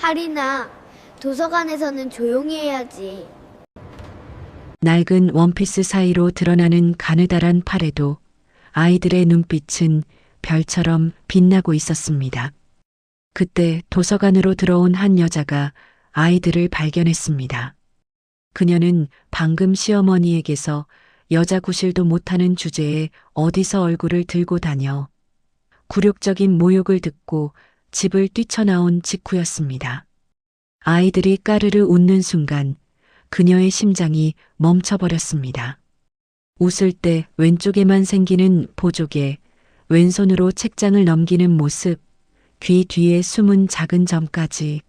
하리나, 도서관에서는 조용히 해야지. 낡은 원피스 사이로 드러나는 가느다란 팔에도 아이들의 눈빛은 별처럼 빛나고 있었습니다. 그때 도서관으로 들어온 한 여자가 아이들을 발견했습니다. 그녀는 방금 시어머니에게서 여자 구실도 못하는 주제에 어디서 얼굴을 들고 다녀 굴욕적인 모욕을 듣고 집을 뛰쳐나온 직후였습니다. 아이들이 까르르 웃는 순간 그녀의 심장이 멈춰버렸습니다. 웃을 때 왼쪽에만 생기는 보조개, 왼손으로 책장을 넘기는 모습, 귀 뒤에 숨은 작은 점까지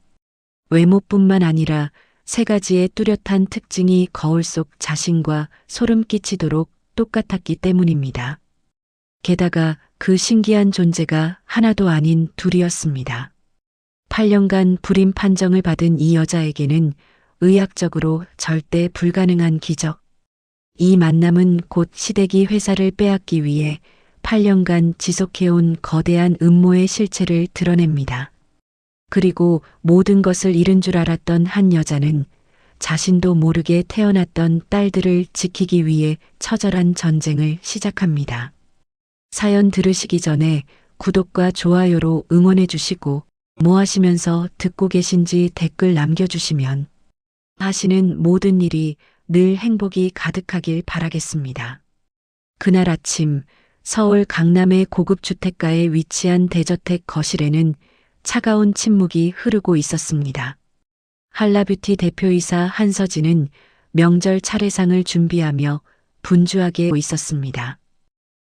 외모뿐만 아니라 세 가지의 뚜렷한 특징이 거울 속 자신과 소름 끼치도록 똑같았기 때문입니다. 게다가 그 신기한 존재가 하나도 아닌 둘이었습니다. 8년간 불임 판정을 받은 이 여자에게는 의학적으로 절대 불가능한 기적. 이 만남은 곧 시댁이 회사를 빼앗기 위해 8년간 지속해온 거대한 음모의 실체를 드러냅니다. 그리고 모든 것을 잃은 줄 알았던 한 여자는 자신도 모르게 태어났던 딸들을 지키기 위해 처절한 전쟁을 시작합니다. 사연 들으시기 전에 구독과 좋아요로 응원해 주시고 뭐 하시면서 듣고 계신지 댓글 남겨주시면 하시는 모든 일이 늘 행복이 가득하길 바라겠습니다. 그날 아침 서울 강남의 고급 주택가에 위치한 대저택 거실에는 차가운 침묵이 흐르고 있었습니다. 한라뷰티 대표이사 한서진은 명절 차례상을 준비하며 분주하게 있었습니다.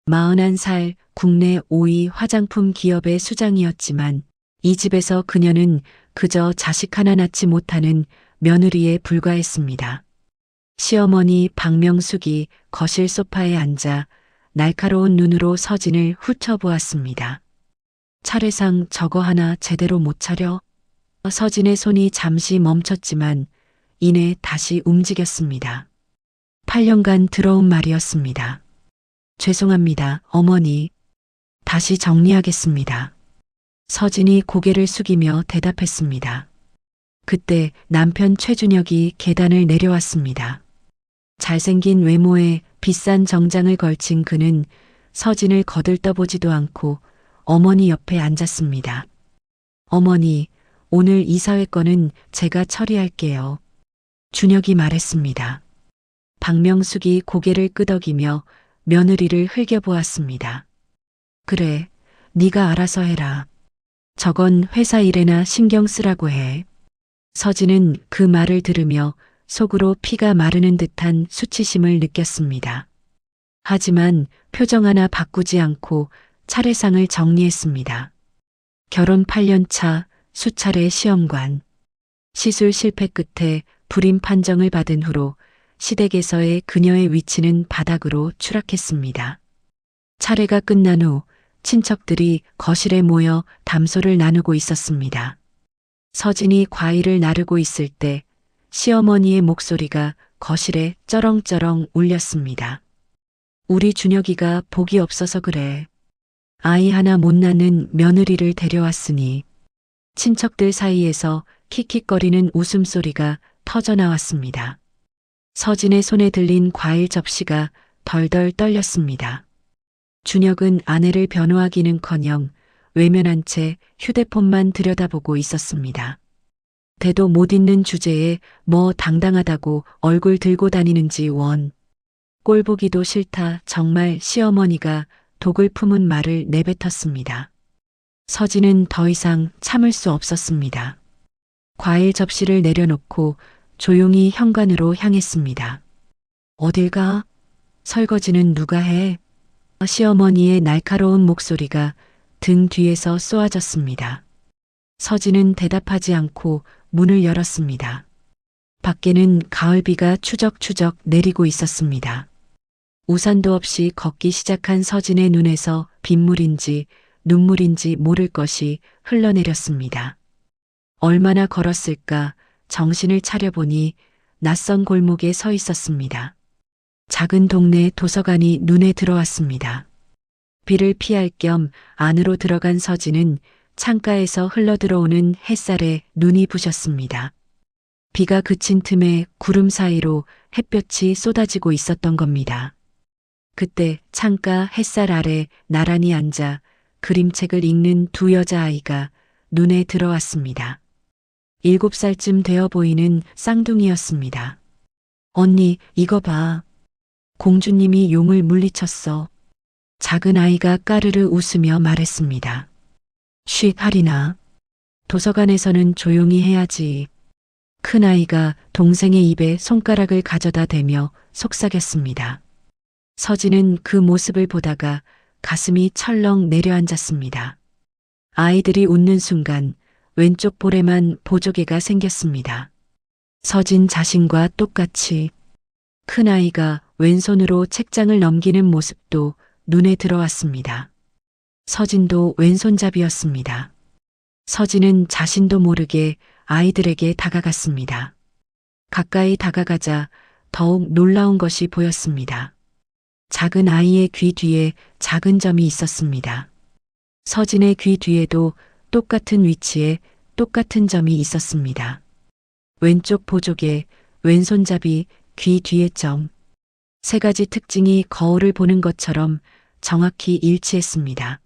41살 국내 5위 화장품 기업의 수장이었지만 이 집에서 그녀는 그저 자식 하나 낳지 못하는 며느리에 불과했습니다. 시어머니 박명숙이 거실 소파에 앉아 날카로운 눈으로 서진을 훑어보았습니다. 차례상 저거 하나 제대로 못 차려? 서진의 손이 잠시 멈췄지만 이내 다시 움직였습니다. 8년간 들어온 말이었습니다. 죄송합니다, 어머니. 다시 정리하겠습니다. 서진이 고개를 숙이며 대답했습니다. 그때 남편 최준혁이 계단을 내려왔습니다. 잘생긴 외모에 비싼 정장을 걸친 그는 서진을 거들떠보지도 않고 어머니 옆에 앉았습니다. 어머니, 오늘 이사회 건은 제가 처리할게요. 준혁이 말했습니다. 박명숙이 고개를 끄덕이며 며느리를 흘겨보았습니다. 그래, 네가 알아서 해라. 저건 회사 일에나 신경 쓰라고 해. 서진은 그 말을 들으며 속으로 피가 마르는 듯한 수치심을 느꼈습니다. 하지만 표정 하나 바꾸지 않고 차례상을 정리했습니다. 결혼 8년 차 수차례 시험관. 시술 실패 끝에 불임 판정을 받은 후로 시댁에서의 그녀의 위치는 바닥으로 추락했습니다. 차례가 끝난 후 친척들이 거실에 모여 담소를 나누고 있었습니다. 서진이 과일을 나르고 있을 때 시어머니의 목소리가 거실에 쩌렁쩌렁 울렸습니다. 우리 준혁이가 복이 없어서 그래. 아이 하나 못 낳는 며느리를 데려왔으니. 친척들 사이에서 킥킥거리는 웃음소리가 터져나왔습니다. 서진의 손에 들린 과일 접시가 덜덜 떨렸습니다. 준혁은 아내를 변호하기는커녕 외면한 채 휴대폰만 들여다보고 있었습니다. 대도 못 잇는 주제에 뭐 당당하다고 얼굴 들고 다니는지 원. 꼴보기도 싫다 정말 시어머니가 독을 품은 말을 내뱉었습니다. 서진은 더 이상 참을 수 없었습니다. 과일 접시를 내려놓고 조용히 현관으로 향했습니다. 어딜 가? 설거지는 누가 해? 시어머니의 날카로운 목소리가 등 뒤에서 쏘아졌습니다. 서진은 대답하지 않고 문을 열었습니다. 밖에는 가을비가 추적추적 내리고 있었습니다. 우산도 없이 걷기 시작한 서진의 눈에서 빗물인지 눈물인지 모를 것이 흘러내렸습니다. 얼마나 걸었을까 정신을 차려보니 낯선 골목에 서 있었습니다. 작은 동네 도서관이 눈에 들어왔습니다. 비를 피할 겸 안으로 들어간 서진은 창가에서 흘러들어오는 햇살에 눈이 부셨습니다. 비가 그친 틈에 구름 사이로 햇볕이 쏟아지고 있었던 겁니다. 그때 창가 햇살 아래 나란히 앉아 그림책을 읽는 두 여자아이가 눈에 들어왔습니다. 7살쯤 되어 보이는 쌍둥이였습니다. 언니, 이거 봐. 공주님이 용을 물리쳤어. 작은 아이가 까르르 웃으며 말했습니다. 쉿, 하리나. 도서관에서는 조용히 해야지. 큰 아이가 동생의 입에 손가락을 가져다 대며 속삭였습니다. 서진은 그 모습을 보다가 가슴이 철렁 내려앉았습니다. 아이들이 웃는 순간 왼쪽 볼에만 보조개가 생겼습니다. 서진 자신과 똑같이 큰 아이가 왼손으로 책장을 넘기는 모습도 눈에 들어왔습니다. 서진도 왼손잡이였습니다. 서진은 자신도 모르게 아이들에게 다가갔습니다. 가까이 다가가자 더욱 놀라운 것이 보였습니다. 작은 아이의 귀 뒤에 작은 점이 있었습니다. 서진의 귀 뒤에도 똑같은 위치에 똑같은 점이 있었습니다. 왼쪽 보조개, 왼손잡이, 귀 뒤에 점. 세 가지 특징이 거울을 보는 것처럼 정확히 일치했습니다.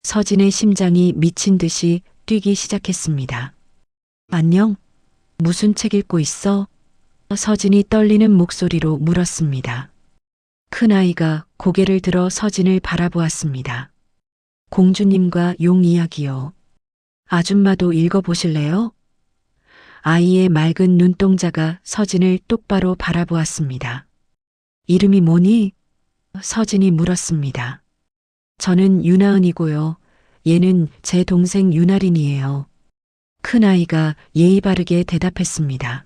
서진의 심장이 미친 듯이 뛰기 시작했습니다. 안녕? 무슨 책 읽고 있어? 서진이 떨리는 목소리로 물었습니다. 큰 아이가 고개를 들어 서진을 바라보았습니다. 공주님과 용 이야기요. 아줌마도 읽어보실래요? 아이의 맑은 눈동자가 서진을 똑바로 바라보았습니다. 이름이 뭐니? 서진이 물었습니다. 저는 유나은이고요. 얘는 제 동생 유나린이에요. 큰 아이가 예의 바르게 대답했습니다.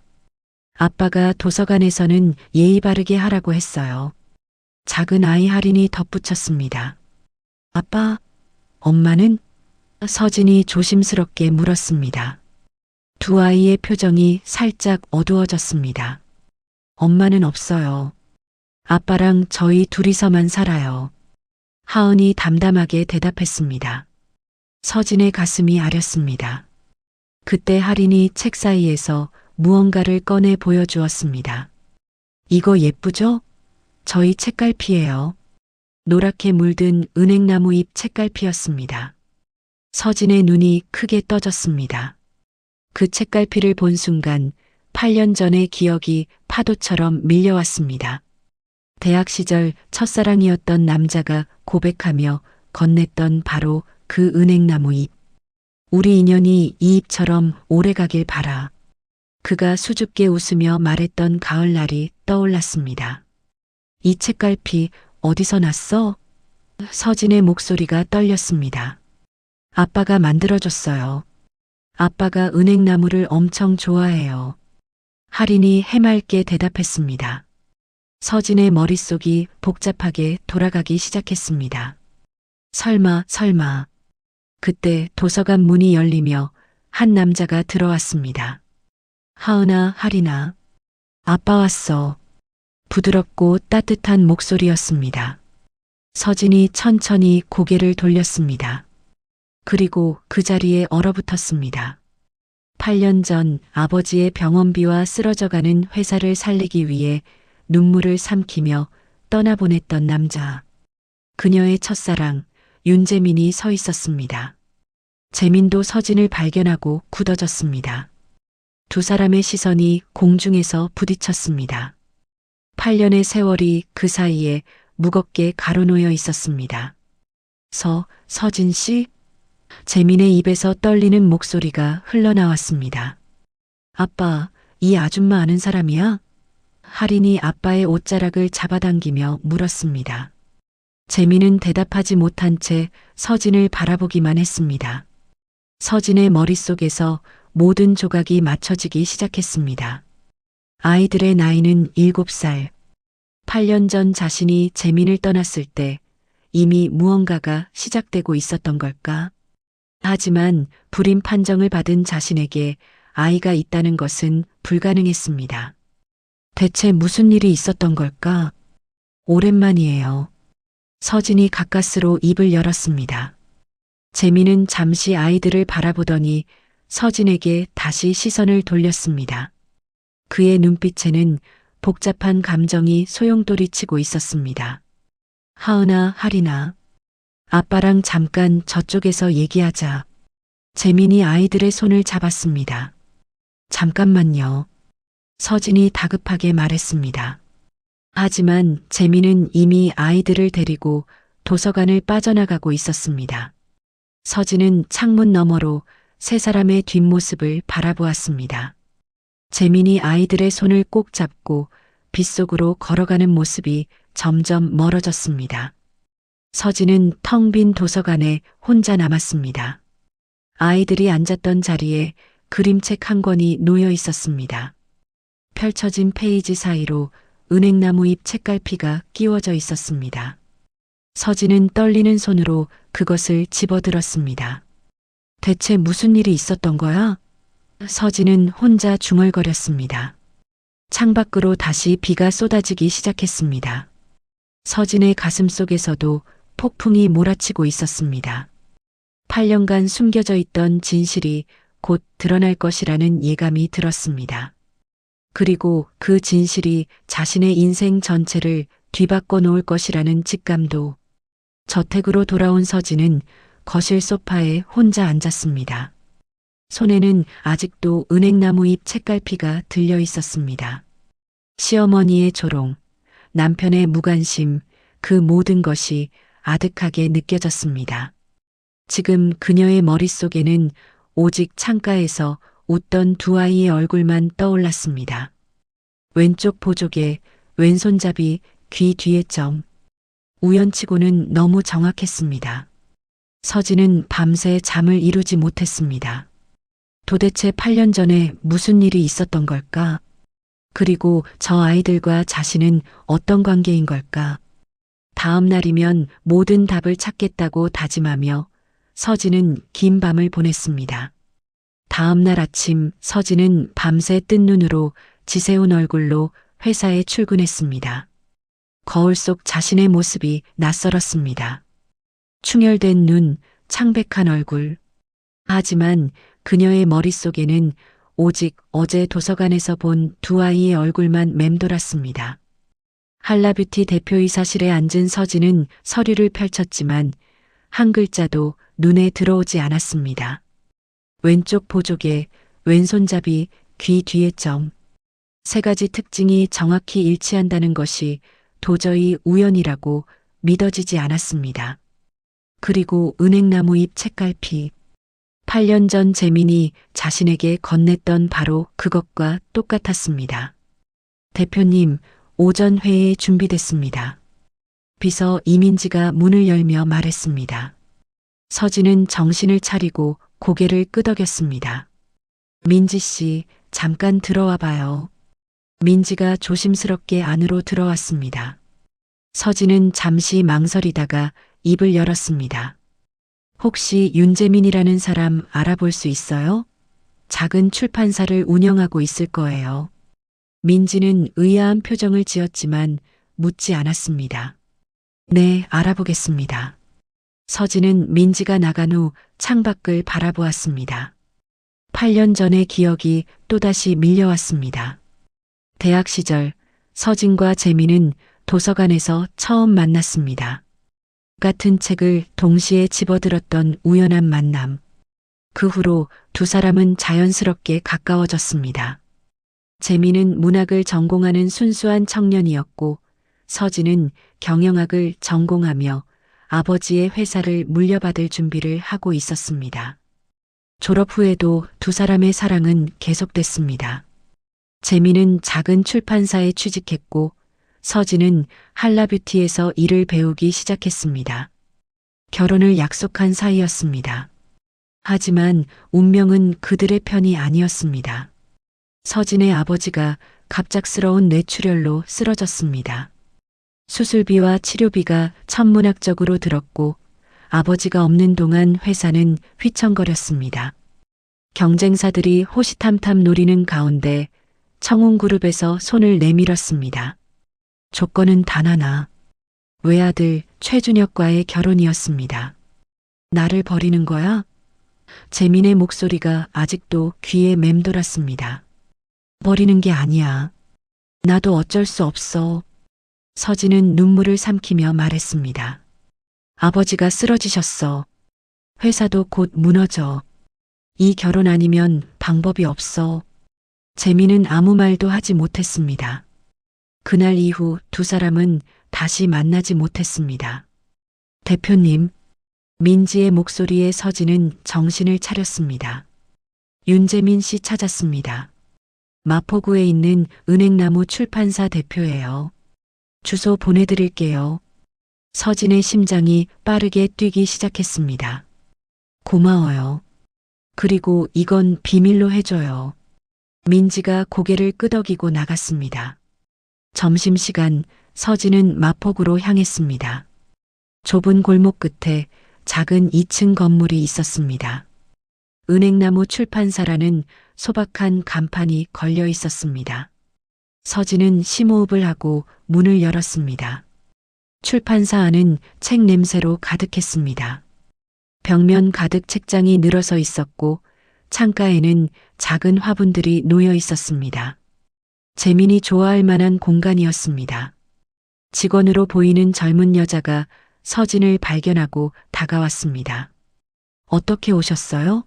아빠가 도서관에서는 예의 바르게 하라고 했어요. 작은 아이 하린이 덧붙였습니다. 아빠, 엄마는? 서진이 조심스럽게 물었습니다. 두 아이의 표정이 살짝 어두워졌습니다. 엄마는 없어요. 아빠랑 저희 둘이서만 살아요. 하은이 담담하게 대답했습니다. 서진의 가슴이 아렸습니다. 그때 하린이 책 사이에서 무언가를 꺼내 보여주었습니다. 이거 예쁘죠? 저희 책갈피예요. 노랗게 물든 은행나무 잎 책갈피였습니다. 서진의 눈이 크게 떠졌습니다. 그 책갈피를 본 순간 8년 전의 기억이 파도처럼 밀려왔습니다. 대학 시절 첫사랑이었던 남자가 고백하며 건넸던 바로 그 은행나무 잎. 우리 인연이 이 잎처럼 오래가길 바라. 그가 수줍게 웃으며 말했던 가을날이 떠올랐습니다. 이 책갈피 어디서 났어? 서진의 목소리가 떨렸습니다. 아빠가 만들어줬어요. 아빠가 은행나무를 엄청 좋아해요. 하린이 해맑게 대답했습니다. 서진의 머릿속이 복잡하게 돌아가기 시작했습니다. 설마. 그때 도서관 문이 열리며 한 남자가 들어왔습니다. 하은아, 하린아. 아빠 왔어. 부드럽고 따뜻한 목소리였습니다. 서진이 천천히 고개를 돌렸습니다. 그리고 그 자리에 얼어붙었습니다. 8년 전 아버지의 병원비와 쓰러져가는 회사를 살리기 위해 눈물을 삼키며 떠나보냈던 남자. 그녀의 첫사랑 윤재민이 서 있었습니다. 재민도 서진을 발견하고 굳어졌습니다. 두 사람의 시선이 공중에서 부딪혔습니다. 8년의 세월이 그 사이에 무겁게 가로놓여 있었습니다. 서진 씨? 재민의 입에서 떨리는 목소리가 흘러나왔습니다. 아빠, 이 아줌마 아는 사람이야? 하린이 아빠의 옷자락을 잡아당기며 물었습니다. 재민은 대답하지 못한 채 서진을 바라보기만 했습니다. 서진의 머릿속에서 모든 조각이 맞춰지기 시작했습니다. 아이들의 나이는 7살. 8년 전 자신이 재민을 떠났을 때 이미 무언가가 시작되고 있었던 걸까? 하지만 불임 판정을 받은 자신에게 아이가 있다는 것은 불가능했습니다. 대체 무슨 일이 있었던 걸까? 오랜만이에요. 서진이 가까스로 입을 열었습니다. 재민은 잠시 아이들을 바라보더니 서진에게 다시 시선을 돌렸습니다. 그의 눈빛에는 복잡한 감정이 소용돌이치고 있었습니다. 하은아, 하린아. 아빠랑 잠깐 저쪽에서 얘기하자. 재민이 아이들의 손을 잡았습니다. 잠깐만요. 서진이 다급하게 말했습니다. 하지만 재민은 이미 아이들을 데리고 도서관을 빠져나가고 있었습니다. 서진은 창문 너머로 세 사람의 뒷모습을 바라보았습니다. 재민이 아이들의 손을 꼭 잡고 빗속으로 걸어가는 모습이 점점 멀어졌습니다. 서진은 텅 빈 도서관에 혼자 남았습니다. 아이들이 앉았던 자리에 그림책 한 권이 놓여 있었습니다. 펼쳐진 페이지 사이로 은행나무 잎 책갈피가 끼워져 있었습니다. 서진은 떨리는 손으로 그것을 집어들었습니다. 대체 무슨 일이 있었던 거야? 서진은 혼자 중얼거렸습니다. 창밖으로 다시 비가 쏟아지기 시작했습니다. 서진의 가슴 속에서도 폭풍이 몰아치고 있었습니다. 8년간 숨겨져 있던 진실이 곧 드러날 것이라는 예감이 들었습니다. 그리고 그 진실이 자신의 인생 전체를 뒤바꿔 놓을 것이라는 직감도. 저택으로 돌아온 서진은 거실 소파에 혼자 앉았습니다. 손에는 아직도 은행나무 잎 책갈피가 들려 있었습니다. 시어머니의 조롱, 남편의 무관심, 그 모든 것이 아득하게 느껴졌습니다. 지금 그녀의 머릿속에는 오직 창가에서 웃던 두 아이의 얼굴만 떠올랐습니다. 왼쪽 보조개, 왼손잡이, 귀 뒤에 점. 우연치고는 너무 정확했습니다. 서진은 밤새 잠을 이루지 못했습니다. 도대체 8년 전에 무슨 일이 있었던 걸까? 그리고 저 아이들과 자신은 어떤 관계인 걸까? 다음 날이면 모든 답을 찾겠다고 다짐하며 서진은 긴 밤을 보냈습니다. 다음 날 아침 서진은 밤새 뜬 눈으로 지새운 얼굴로 회사에 출근했습니다. 거울 속 자신의 모습이 낯설었습니다. 충혈된 눈, 창백한 얼굴. 하지만 그녀의 머릿속에는 오직 어제 도서관에서 본 두 아이의 얼굴만 맴돌았습니다. 한라뷰티 대표이사실에 앉은 서진은 서류를 펼쳤지만 한 글자도 눈에 들어오지 않았습니다. 왼쪽 보조개, 왼손잡이, 귀 뒤에 점. 세 가지 특징이 정확히 일치한다는 것이 도저히 우연이라고 믿어지지 않았습니다. 그리고 은행나무 잎 책갈피. 8년 전 재민이 자신에게 건넸던 바로 그것과 똑같았습니다. 대표님, 오전 회의 준비됐습니다. 비서 이민지가 문을 열며 말했습니다. 서진은 정신을 차리고 고개를 끄덕였습니다. 민지 씨, 잠깐 들어와 봐요. 민지가 조심스럽게 안으로 들어왔습니다. 서진은 잠시 망설이다가 입을 열었습니다. 혹시 윤재민이라는 사람 알아볼 수 있어요? 작은 출판사를 운영하고 있을 거예요. 민지는 의아한 표정을 지었지만 묻지 않았습니다. 네, 알아보겠습니다. 서진은 민지가 나간 후 창밖을 바라보았습니다. 8년 전의 기억이 또다시 밀려왔습니다. 대학 시절 서진과 재민은 도서관에서 처음 만났습니다. 같은 책을 동시에 집어들었던 우연한 만남. 그 후로 두 사람은 자연스럽게 가까워졌습니다. 재민은 문학을 전공하는 순수한 청년이었고 서진은 경영학을 전공하며 아버지의 회사를 물려받을 준비를 하고 있었습니다. 졸업 후에도 두 사람의 사랑은 계속됐습니다. 재민은 작은 출판사에 취직했고 서진은 한라뷰티에서 일을 배우기 시작했습니다. 결혼을 약속한 사이였습니다. 하지만 운명은 그들의 편이 아니었습니다. 서진의 아버지가 갑작스러운 뇌출혈로 쓰러졌습니다. 수술비와 치료비가 천문학적으로 들었고 아버지가 없는 동안 회사는 휘청거렸습니다. 경쟁사들이 호시탐탐 노리는 가운데 청운그룹에서 손을 내밀었습니다. 조건은 단 하나. 외아들 최준혁과의 결혼이었습니다. 나를 버리는 거야? 재민의 목소리가 아직도 귀에 맴돌았습니다. 버리는 게 아니야. 나도 어쩔 수 없어. 서진은 눈물을 삼키며 말했습니다. 아버지가 쓰러지셨어. 회사도 곧 무너져. 이 결혼 아니면 방법이 없어. 재민은 아무 말도 하지 못했습니다. 그날 이후 두 사람은 다시 만나지 못했습니다. 대표님, 민지의 목소리에 서진은 정신을 차렸습니다. 윤재민 씨 찾았습니다. 마포구에 있는 은행나무 출판사 대표예요. 주소 보내드릴게요. 서진의 심장이 빠르게 뛰기 시작했습니다. 고마워요. 그리고 이건 비밀로 해줘요. 민지가 고개를 끄덕이고 나갔습니다. 점심시간 서진은 마포구로 향했습니다. 좁은 골목 끝에 작은 2층 건물이 있었습니다. 은행나무 출판사라는 소박한 간판이 걸려 있었습니다. 서진은 심호흡을 하고 문을 열었습니다. 출판사 안은 책 냄새로 가득했습니다. 벽면 가득 책장이 늘어서 있었고 창가에는 작은 화분들이 놓여 있었습니다. 재민이 좋아할 만한 공간이었습니다. 직원으로 보이는 젊은 여자가 서진을 발견하고 다가왔습니다. 어떻게 오셨어요?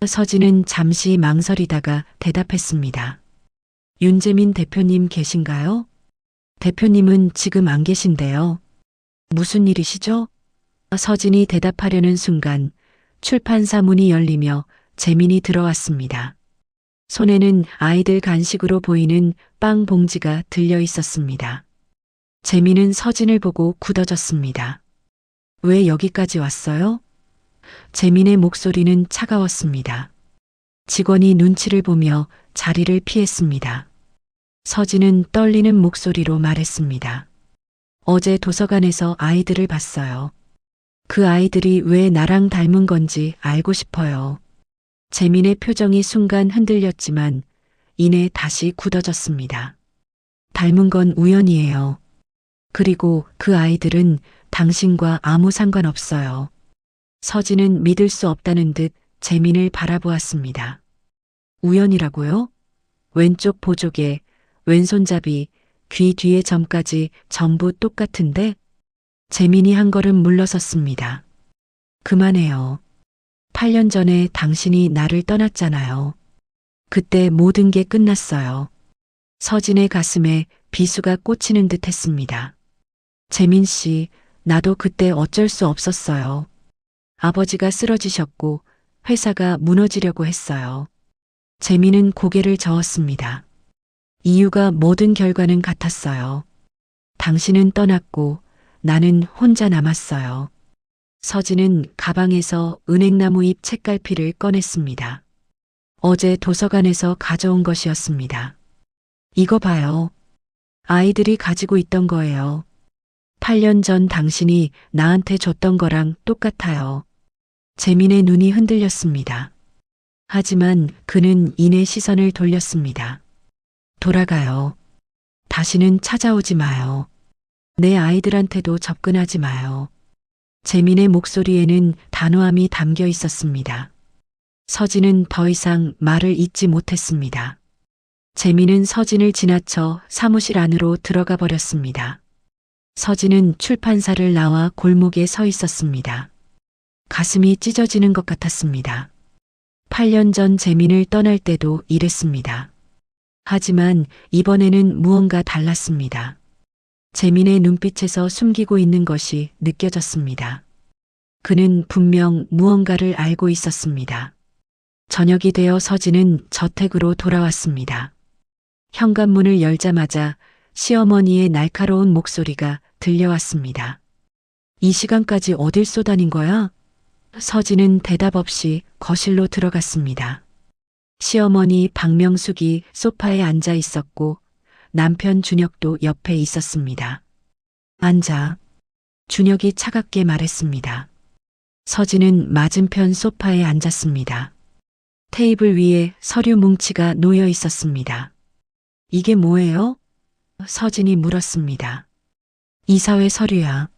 서진은 잠시 망설이다가 대답했습니다. 윤재민 대표님 계신가요? 대표님은 지금 안 계신데요. 무슨 일이시죠? 서진이 대답하려는 순간 출판사 문이 열리며 재민이 들어왔습니다. 손에는 아이들 간식으로 보이는 빵 봉지가 들려 있었습니다. 재민은 서진을 보고 굳어졌습니다. 왜 여기까지 왔어요? 재민의 목소리는 차가웠습니다. 직원이 눈치를 보며 자리를 피했습니다. 서진은 떨리는 목소리로 말했습니다. 어제 도서관에서 아이들을 봤어요. 그 아이들이 왜 나랑 닮은 건지 알고 싶어요. 재민의 표정이 순간 흔들렸지만 이내 다시 굳어졌습니다. 닮은 건 우연이에요. 그리고 그 아이들은 당신과 아무 상관없어요. 서진은 믿을 수 없다는 듯 재민을 바라보았습니다. 우연이라고요? 왼쪽 보조개, 왼손잡이, 귀 뒤의 점까지 전부 똑같은데? 재민이 한 걸음 물러섰습니다. 그만해요. 8년 전에 당신이 나를 떠났잖아요. 그때 모든 게 끝났어요. 서진의 가슴에 비수가 꽂히는 듯 했습니다. 재민 씨, 나도 그때 어쩔 수 없었어요. 아버지가 쓰러지셨고 회사가 무너지려고 했어요. 재민은 고개를 저었습니다. 이유가 모든 결과는 같았어요. 당신은 떠났고 나는 혼자 남았어요. 서진은 가방에서 은행나무 잎 책갈피를 꺼냈습니다. 어제 도서관에서 가져온 것이었습니다. 이거 봐요. 아이들이 가지고 있던 거예요. 8년 전 당신이 나한테 줬던 거랑 똑같아요. 재민의 눈이 흔들렸습니다. 하지만 그는 이내 시선을 돌렸습니다. 돌아가요. 다시는 찾아오지 마요. 내 아이들한테도 접근하지 마요. 재민의 목소리에는 단호함이 담겨 있었습니다. 서진은 더 이상 말을 잇지 못했습니다. 재민은 서진을 지나쳐 사무실 안으로 들어가 버렸습니다. 서진은 출판사를 나와 골목에 서 있었습니다. 가슴이 찢어지는 것 같았습니다. 8년 전 재민을 떠날 때도 이랬습니다. 하지만 이번에는 무언가 달랐습니다. 재민의 눈빛에서 숨기고 있는 것이 느껴졌습니다. 그는 분명 무언가를 알고 있었습니다. 저녁이 되어 서진은 저택으로 돌아왔습니다. 현관문을 열자마자 시어머니의 날카로운 목소리가 들려왔습니다. 이 시간까지 어딜 쏘다닌 거야? 서진은 대답 없이 거실로 들어갔습니다. 시어머니 박명숙이 소파에 앉아 있었고 남편 준혁도 옆에 있었습니다. 앉아. 준혁이 차갑게 말했습니다. 서진은 맞은편 소파에 앉았습니다. 테이블 위에 서류 뭉치가 놓여 있었습니다. 이게 뭐예요? 서진이 물었습니다. 이사회 서류야.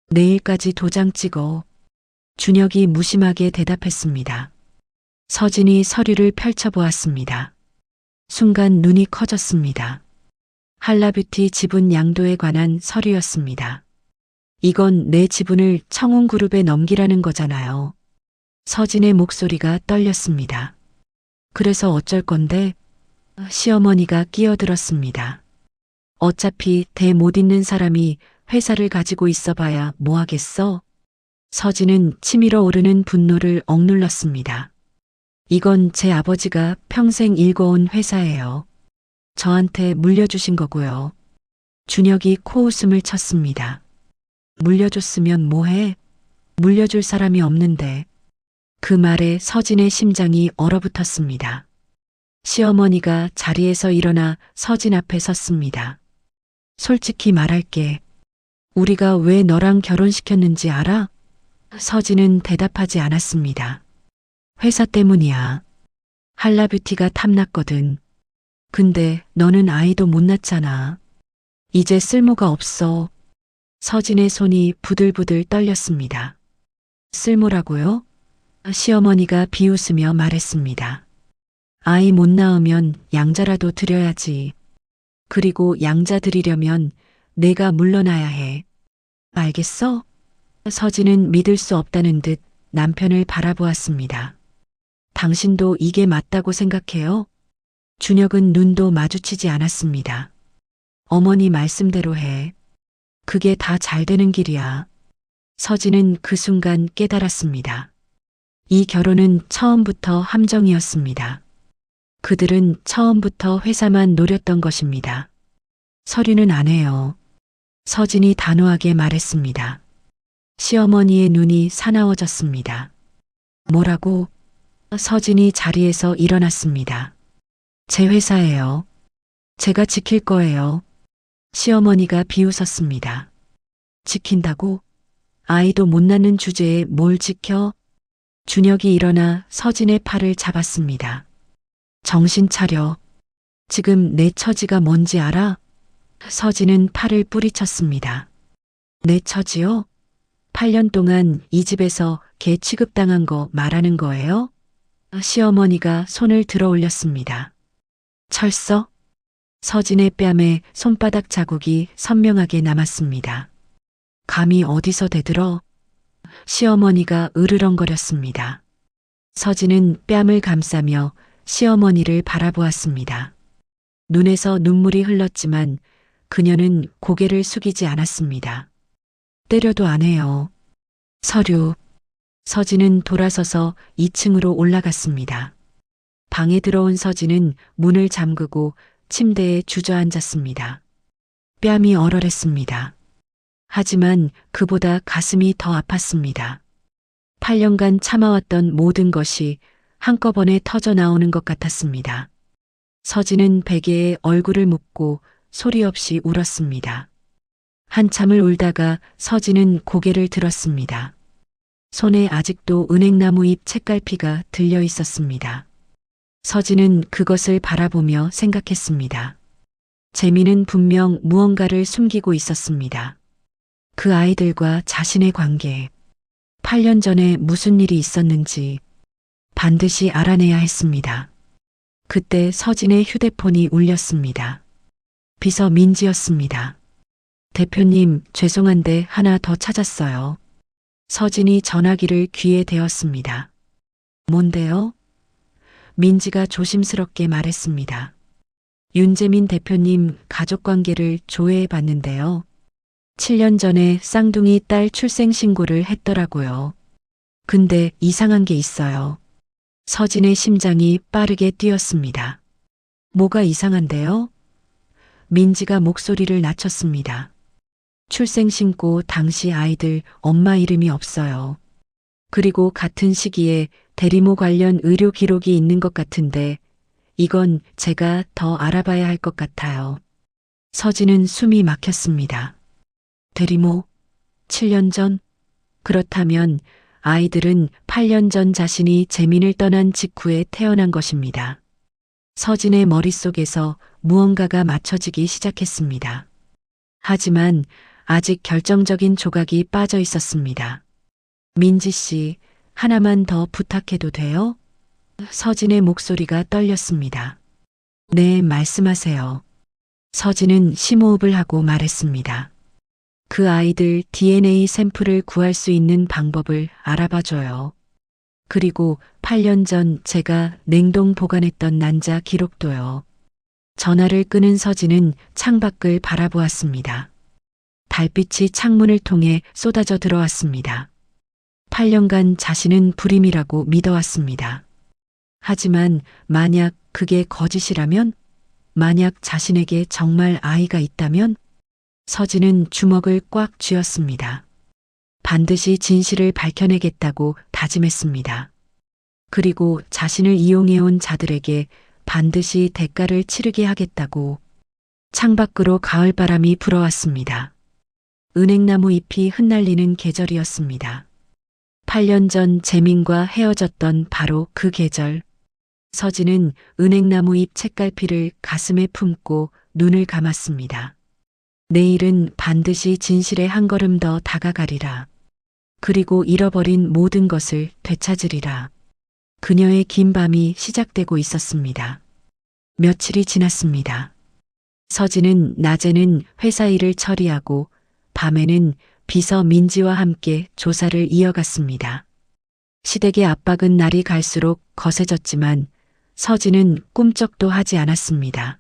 내일까지 도장 찍어. 준혁이 무심하게 대답했습니다. 서진이 서류를 펼쳐보았습니다. 순간 눈이 커졌습니다. 한라뷰티 지분 양도에 관한 서류였습니다. 이건 내 지분을 청운그룹에 넘기라는 거잖아요. 서진의 목소리가 떨렸습니다. 그래서 어쩔 건데? 시어머니가 끼어들었습니다. 어차피 대 못 있는 사람이 회사를 가지고 있어봐야 뭐 하겠어? 서진은 치밀어 오르는 분노를 억눌렀습니다. 이건 제 아버지가 평생 일궈온 회사예요. 저한테 물려주신 거고요. 준혁이 코웃음을 쳤습니다. 물려줬으면 뭐해? 물려줄 사람이 없는데. 그 말에 서진의 심장이 얼어붙었습니다. 시어머니가 자리에서 일어나 서진 앞에 섰습니다. 솔직히 말할게. 우리가 왜 너랑 결혼시켰는지 알아? 서진은 대답하지 않았습니다. 회사 때문이야. 한라뷰티가 탐났거든. 근데 너는 아이도 못 낳잖아. 이제 쓸모가 없어. 서진의 손이 부들부들 떨렸습니다. 쓸모라고요? 시어머니가 비웃으며 말했습니다. 아이 못 낳으면 양자라도 드려야지. 그리고 양자 드리려면 내가 물러나야 해. 알겠어? 서진은 믿을 수 없다는 듯 남편을 바라보았습니다. 당신도 이게 맞다고 생각해요? 준혁은 눈도 마주치지 않았습니다. 어머니 말씀대로 해. 그게 다 잘 되는 길이야. 서진은 그 순간 깨달았습니다. 이 결혼은 처음부터 함정이었습니다. 그들은 처음부터 회사만 노렸던 것입니다. 서류는 안 해요. 서진이 단호하게 말했습니다. 시어머니의 눈이 사나워졌습니다. 뭐라고? 서진이 자리에서 일어났습니다. 제 회사예요. 제가 지킬 거예요. 시어머니가 비웃었습니다. 지킨다고? 아이도 못 낳는 주제에 뭘 지켜? 준혁이 일어나 서진의 팔을 잡았습니다. 정신 차려. 지금 내 처지가 뭔지 알아? 서진은 팔을 뿌리쳤습니다. 내 처지요? 8년 동안 이 집에서 개 취급당한 거 말하는 거예요? 시어머니가 손을 들어 올렸습니다. 철서? 서진의 뺨에 손바닥 자국이 선명하게 남았습니다. 감히 어디서 대들어? 시어머니가 으르렁거렸습니다. 서진은 뺨을 감싸며 시어머니를 바라보았습니다. 눈에서 눈물이 흘렀지만 그녀는 고개를 숙이지 않았습니다. 때려도 안 해요. 서류. 서진은 돌아서서 2층으로 올라갔습니다. 방에 들어온 서진은 문을 잠그고 침대에 주저앉았습니다. 뺨이 얼얼했습니다. 하지만 그보다 가슴이 더 아팠습니다. 8년간 참아왔던 모든 것이 한꺼번에 터져 나오는 것 같았습니다. 서진은 베개에 얼굴을 묻고 소리 없이 울었습니다. 한참을 울다가 서진은 고개를 들었습니다. 손에 아직도 은행나무 잎 책갈피가 들려 있었습니다. 서진은 그것을 바라보며 생각했습니다. 재미는 분명 무언가를 숨기고 있었습니다. 그 아이들과 자신의 관계, 8년 전에 무슨 일이 있었는지 반드시 알아내야 했습니다. 그때 서진의 휴대폰이 울렸습니다. 비서 민지였습니다. 대표님, 죄송한데 하나 더 찾았어요. 서진이 전화기를 귀에 대었습니다. 뭔데요? 민지가 조심스럽게 말했습니다. 윤재민 대표님 가족관계를 조회해 봤는데요. 7년 전에 쌍둥이 딸 출생신고를 했더라고요. 근데 이상한 게 있어요. 서진의 심장이 빠르게 뛰었습니다. 뭐가 이상한데요? 민지가 목소리를 낮췄습니다. 출생신고 당시 아이들 엄마 이름이 없어요. 그리고 같은 시기에 대리모 관련 의료 기록이 있는 것 같은데 이건 제가 더 알아봐야 할 것 같아요. 서진은 숨이 막혔습니다. 대리모? 7년 전? 그렇다면 아이들은 8년 전 자신이 재민을 떠난 직후에 태어난 것입니다. 서진의 머릿속에서 무언가가 맞춰지기 시작했습니다. 하지만 아직 결정적인 조각이 빠져 있었습니다. 민지 씨, 하나만 더 부탁해도 돼요? 서진의 목소리가 떨렸습니다. 네, 말씀하세요. 서진은 심호흡을 하고 말했습니다. 그 아이들 DNA 샘플을 구할 수 있는 방법을 알아봐줘요. 그리고 8년 전 제가 냉동 보관했던 난자 기록도요. 전화를 끊은 서진은 창밖을 바라보았습니다. 달빛이 창문을 통해 쏟아져 들어왔습니다. 8년간 자신은 불임이라고 믿어왔습니다. 하지만 만약 그게 거짓이라면, 만약 자신에게 정말 아이가 있다면, 서진은 주먹을 꽉 쥐었습니다. 반드시 진실을 밝혀내겠다고 다짐했습니다. 그리고 자신을 이용해온 자들에게 반드시 대가를 치르게 하겠다고. 창밖으로 가을바람이 불어왔습니다. 은행나무 잎이 흩날리는 계절이었습니다. 8년 전 재민과 헤어졌던 바로 그 계절. 서진은 은행나무 잎 책갈피를 가슴에 품고 눈을 감았습니다. 내일은 반드시 진실에 한 걸음 더 다가가리라. 그리고 잃어버린 모든 것을 되찾으리라. 그녀의 긴 밤이 시작되고 있었습니다. 며칠이 지났습니다. 서진은 낮에는 회사 일을 처리하고 밤에는 비서 민지와 함께 조사를 이어갔습니다. 시댁의 압박은 날이 갈수록 거세졌지만 서진은 꿈쩍도 하지 않았습니다.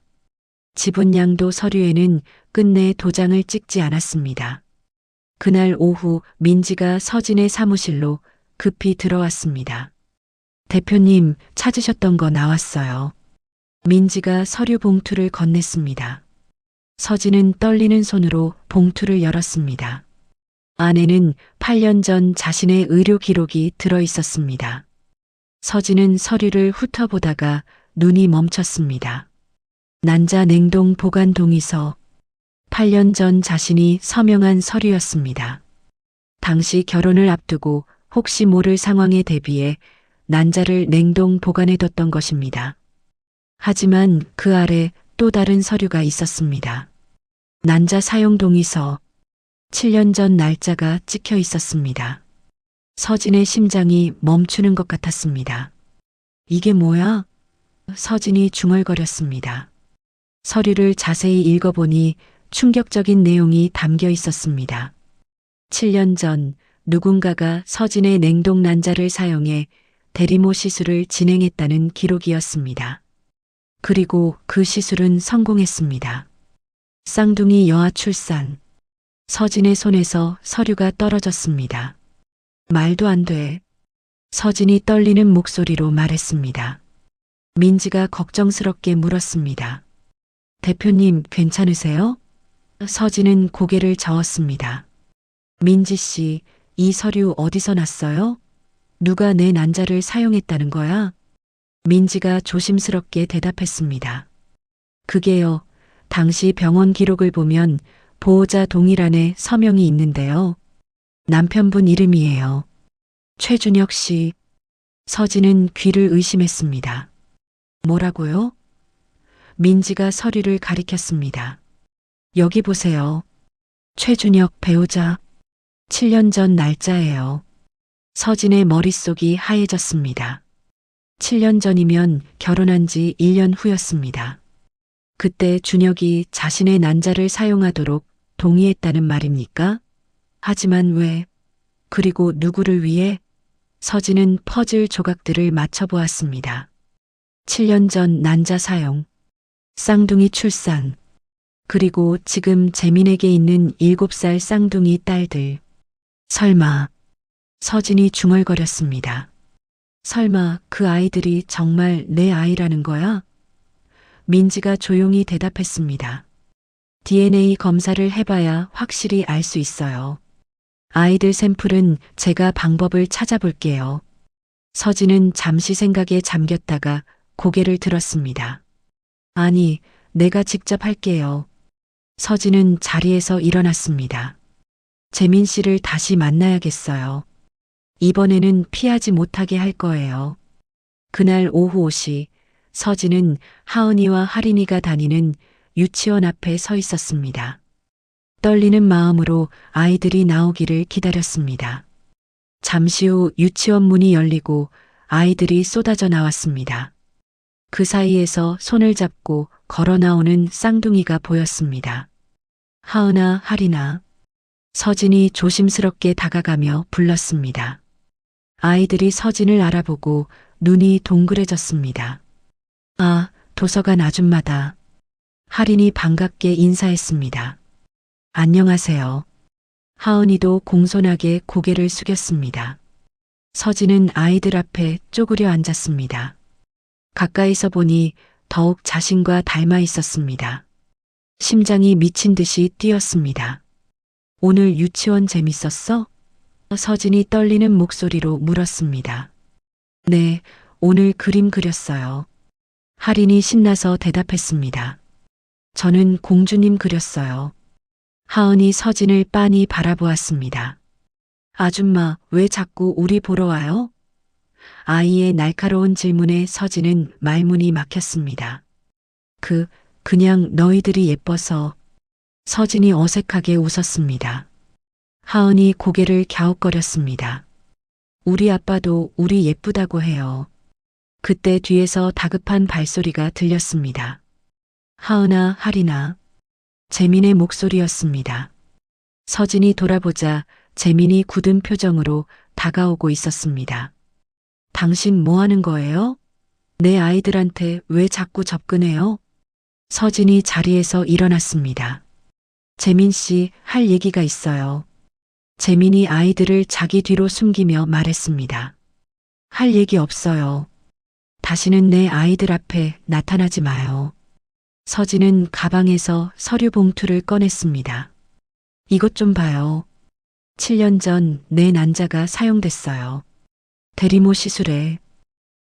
지분양도 서류에는 끝내 도장을 찍지 않았습니다. 그날 오후 민지가 서진의 사무실로 급히 들어왔습니다. 대표님, 찾으셨던 거 나왔어요. 민지가 서류 봉투를 건넸습니다. 서진은 떨리는 손으로 봉투를 열었습니다. 안에는 8년 전 자신의 의료 기록이 들어 있었습니다. 서진은 서류를 훑어보다가 눈이 멈췄습니다. 난자 냉동 보관 동의서. 8년 전 자신이 서명한 서류였습니다. 당시 결혼을 앞두고 혹시 모를 상황에 대비해 난자를 냉동 보관해뒀던 것입니다. 하지만 그 아래 또 다른 서류가 있었습니다. 난자 사용 동의서. 7년 전 날짜가 찍혀 있었습니다. 서진의 심장이 멈추는 것 같았습니다. 이게 뭐야? 서진이 중얼거렸습니다. 서류를 자세히 읽어보니 충격적인 내용이 담겨 있었습니다. 7년 전 누군가가 서진의 냉동 난자를 사용해 대리모 시술을 진행했다는 기록이었습니다. 그리고 그 시술은 성공했습니다. 쌍둥이 여아 출산. 서진의 손에서 서류가 떨어졌습니다. 말도 안 돼. 서진이 떨리는 목소리로 말했습니다. 민지가 걱정스럽게 물었습니다. 대표님, 괜찮으세요? 서진은 고개를 저었습니다. 민지 씨, 이 서류 어디서 났어요? 누가 내 난자를 사용했다는 거야? 민지가 조심스럽게 대답했습니다. 그게요, 당시 병원 기록을 보면 보호자 동일안에 서명이 있는데요. 남편분 이름이에요. 최준혁 씨. 서진은 귀를 의심했습니다. 뭐라고요? 민지가 서류를 가리켰습니다. 여기 보세요. 최준혁 배우자. 7년 전 날짜예요. 서진의 머릿속이 하얘졌습니다. 7년 전이면 결혼한 지 1년 후였습니다. 그때 준혁이 자신의 난자를 사용하도록 동의했다는 말입니까? 하지만 왜? 그리고 누구를 위해? 서진은 퍼즐 조각들을 맞춰보았습니다. 7년 전 난자 사용, 쌍둥이 출산, 그리고 지금 재민에게 있는 7살 쌍둥이 딸들. 설마, 서진이 중얼거렸습니다. 설마 그 아이들이 정말 내 아이라는 거야? 민지가 조용히 대답했습니다. DNA 검사를 해봐야 확실히 알 수 있어요. 아이들 샘플은 제가 방법을 찾아볼게요. 서진은 잠시 생각에 잠겼다가 고개를 들었습니다. 아니, 내가 직접 할게요. 서진은 자리에서 일어났습니다. 재민 씨를 다시 만나야겠어요. 이번에는 피하지 못하게 할 거예요. 그날 오후 5시, 서진은 하은이와 하린이가 다니는 유치원 앞에 서 있었습니다. 떨리는 마음으로 아이들이 나오기를 기다렸습니다. 잠시 후 유치원 문이 열리고 아이들이 쏟아져 나왔습니다. 그 사이에서 손을 잡고 걸어 나오는 쌍둥이가 보였습니다. 하은아, 하린아. 서진이 조심스럽게 다가가며 불렀습니다. 아이들이 서진을 알아보고 눈이 동그래졌습니다. 아, 도서관 아줌마다. 하린이 반갑게 인사했습니다. 안녕하세요. 하은이도 공손하게 고개를 숙였습니다. 서진은 아이들 앞에 쪼그려 앉았습니다. 가까이서 보니 더욱 자신과 닮아 있었습니다. 심장이 미친 듯이 뛰었습니다. 오늘 유치원 재밌었어? 서진이 떨리는 목소리로 물었습니다. 네, 오늘 그림 그렸어요. 하린이 신나서 대답했습니다. 저는 공주님 그렸어요. 하은이 서진을 빤히 바라보았습니다. 아줌마, 왜 자꾸 우리 보러 와요? 아이의 날카로운 질문에 서진은 말문이 막혔습니다. 그냥 너희들이 예뻐서. 서진이 어색하게 웃었습니다. 하은이 고개를 갸웃거렸습니다. 우리 아빠도 우리 예쁘다고 해요. 그때 뒤에서 다급한 발소리가 들렸습니다. 하은아, 하린아. 재민의 목소리였습니다. 서진이 돌아보자 재민이 굳은 표정으로 다가오고 있었습니다. 당신 뭐 하는 거예요? 내 아이들한테 왜 자꾸 접근해요? 서진이 자리에서 일어났습니다. 재민 씨, 할 얘기가 있어요. 재민이 아이들을 자기 뒤로 숨기며 말했습니다. 할 얘기 없어요. 다시는 내 아이들 앞에 나타나지 마요. 서진은 가방에서 서류 봉투를 꺼냈습니다. 이것 좀 봐요. 7년 전 내 난자가 사용됐어요. 대리모 시술에.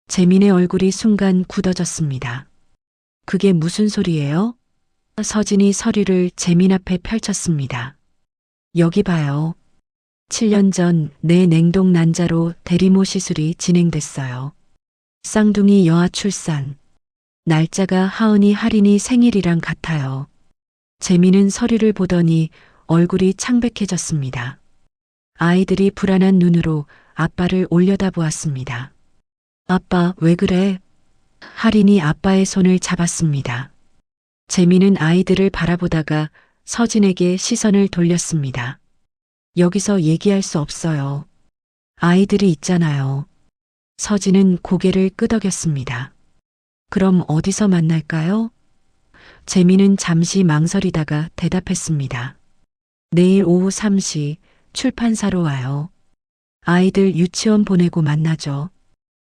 재민의 얼굴이 순간 굳어졌습니다. 그게 무슨 소리예요? 서진이 서류를 재민 앞에 펼쳤습니다. 여기 봐요. 7년 전 내 냉동 난자로 대리모 시술이 진행됐어요. 쌍둥이 여아 출산. 날짜가 하은이 하린이 생일이랑 같아요. 재민은 서류를 보더니 얼굴이 창백해졌습니다. 아이들이 불안한 눈으로 아빠를 올려다보았습니다. 아빠, 왜 그래? 하린이 아빠의 손을 잡았습니다. 재민은 아이들을 바라보다가 서진에게 시선을 돌렸습니다. 여기서 얘기할 수 없어요. 아이들이 있잖아요. 서진은 고개를 끄덕였습니다. 그럼 어디서 만날까요? 재민은 잠시 망설이다가 대답했습니다. 내일 오후 3시 출판사로 와요. 아이들 유치원 보내고 만나죠.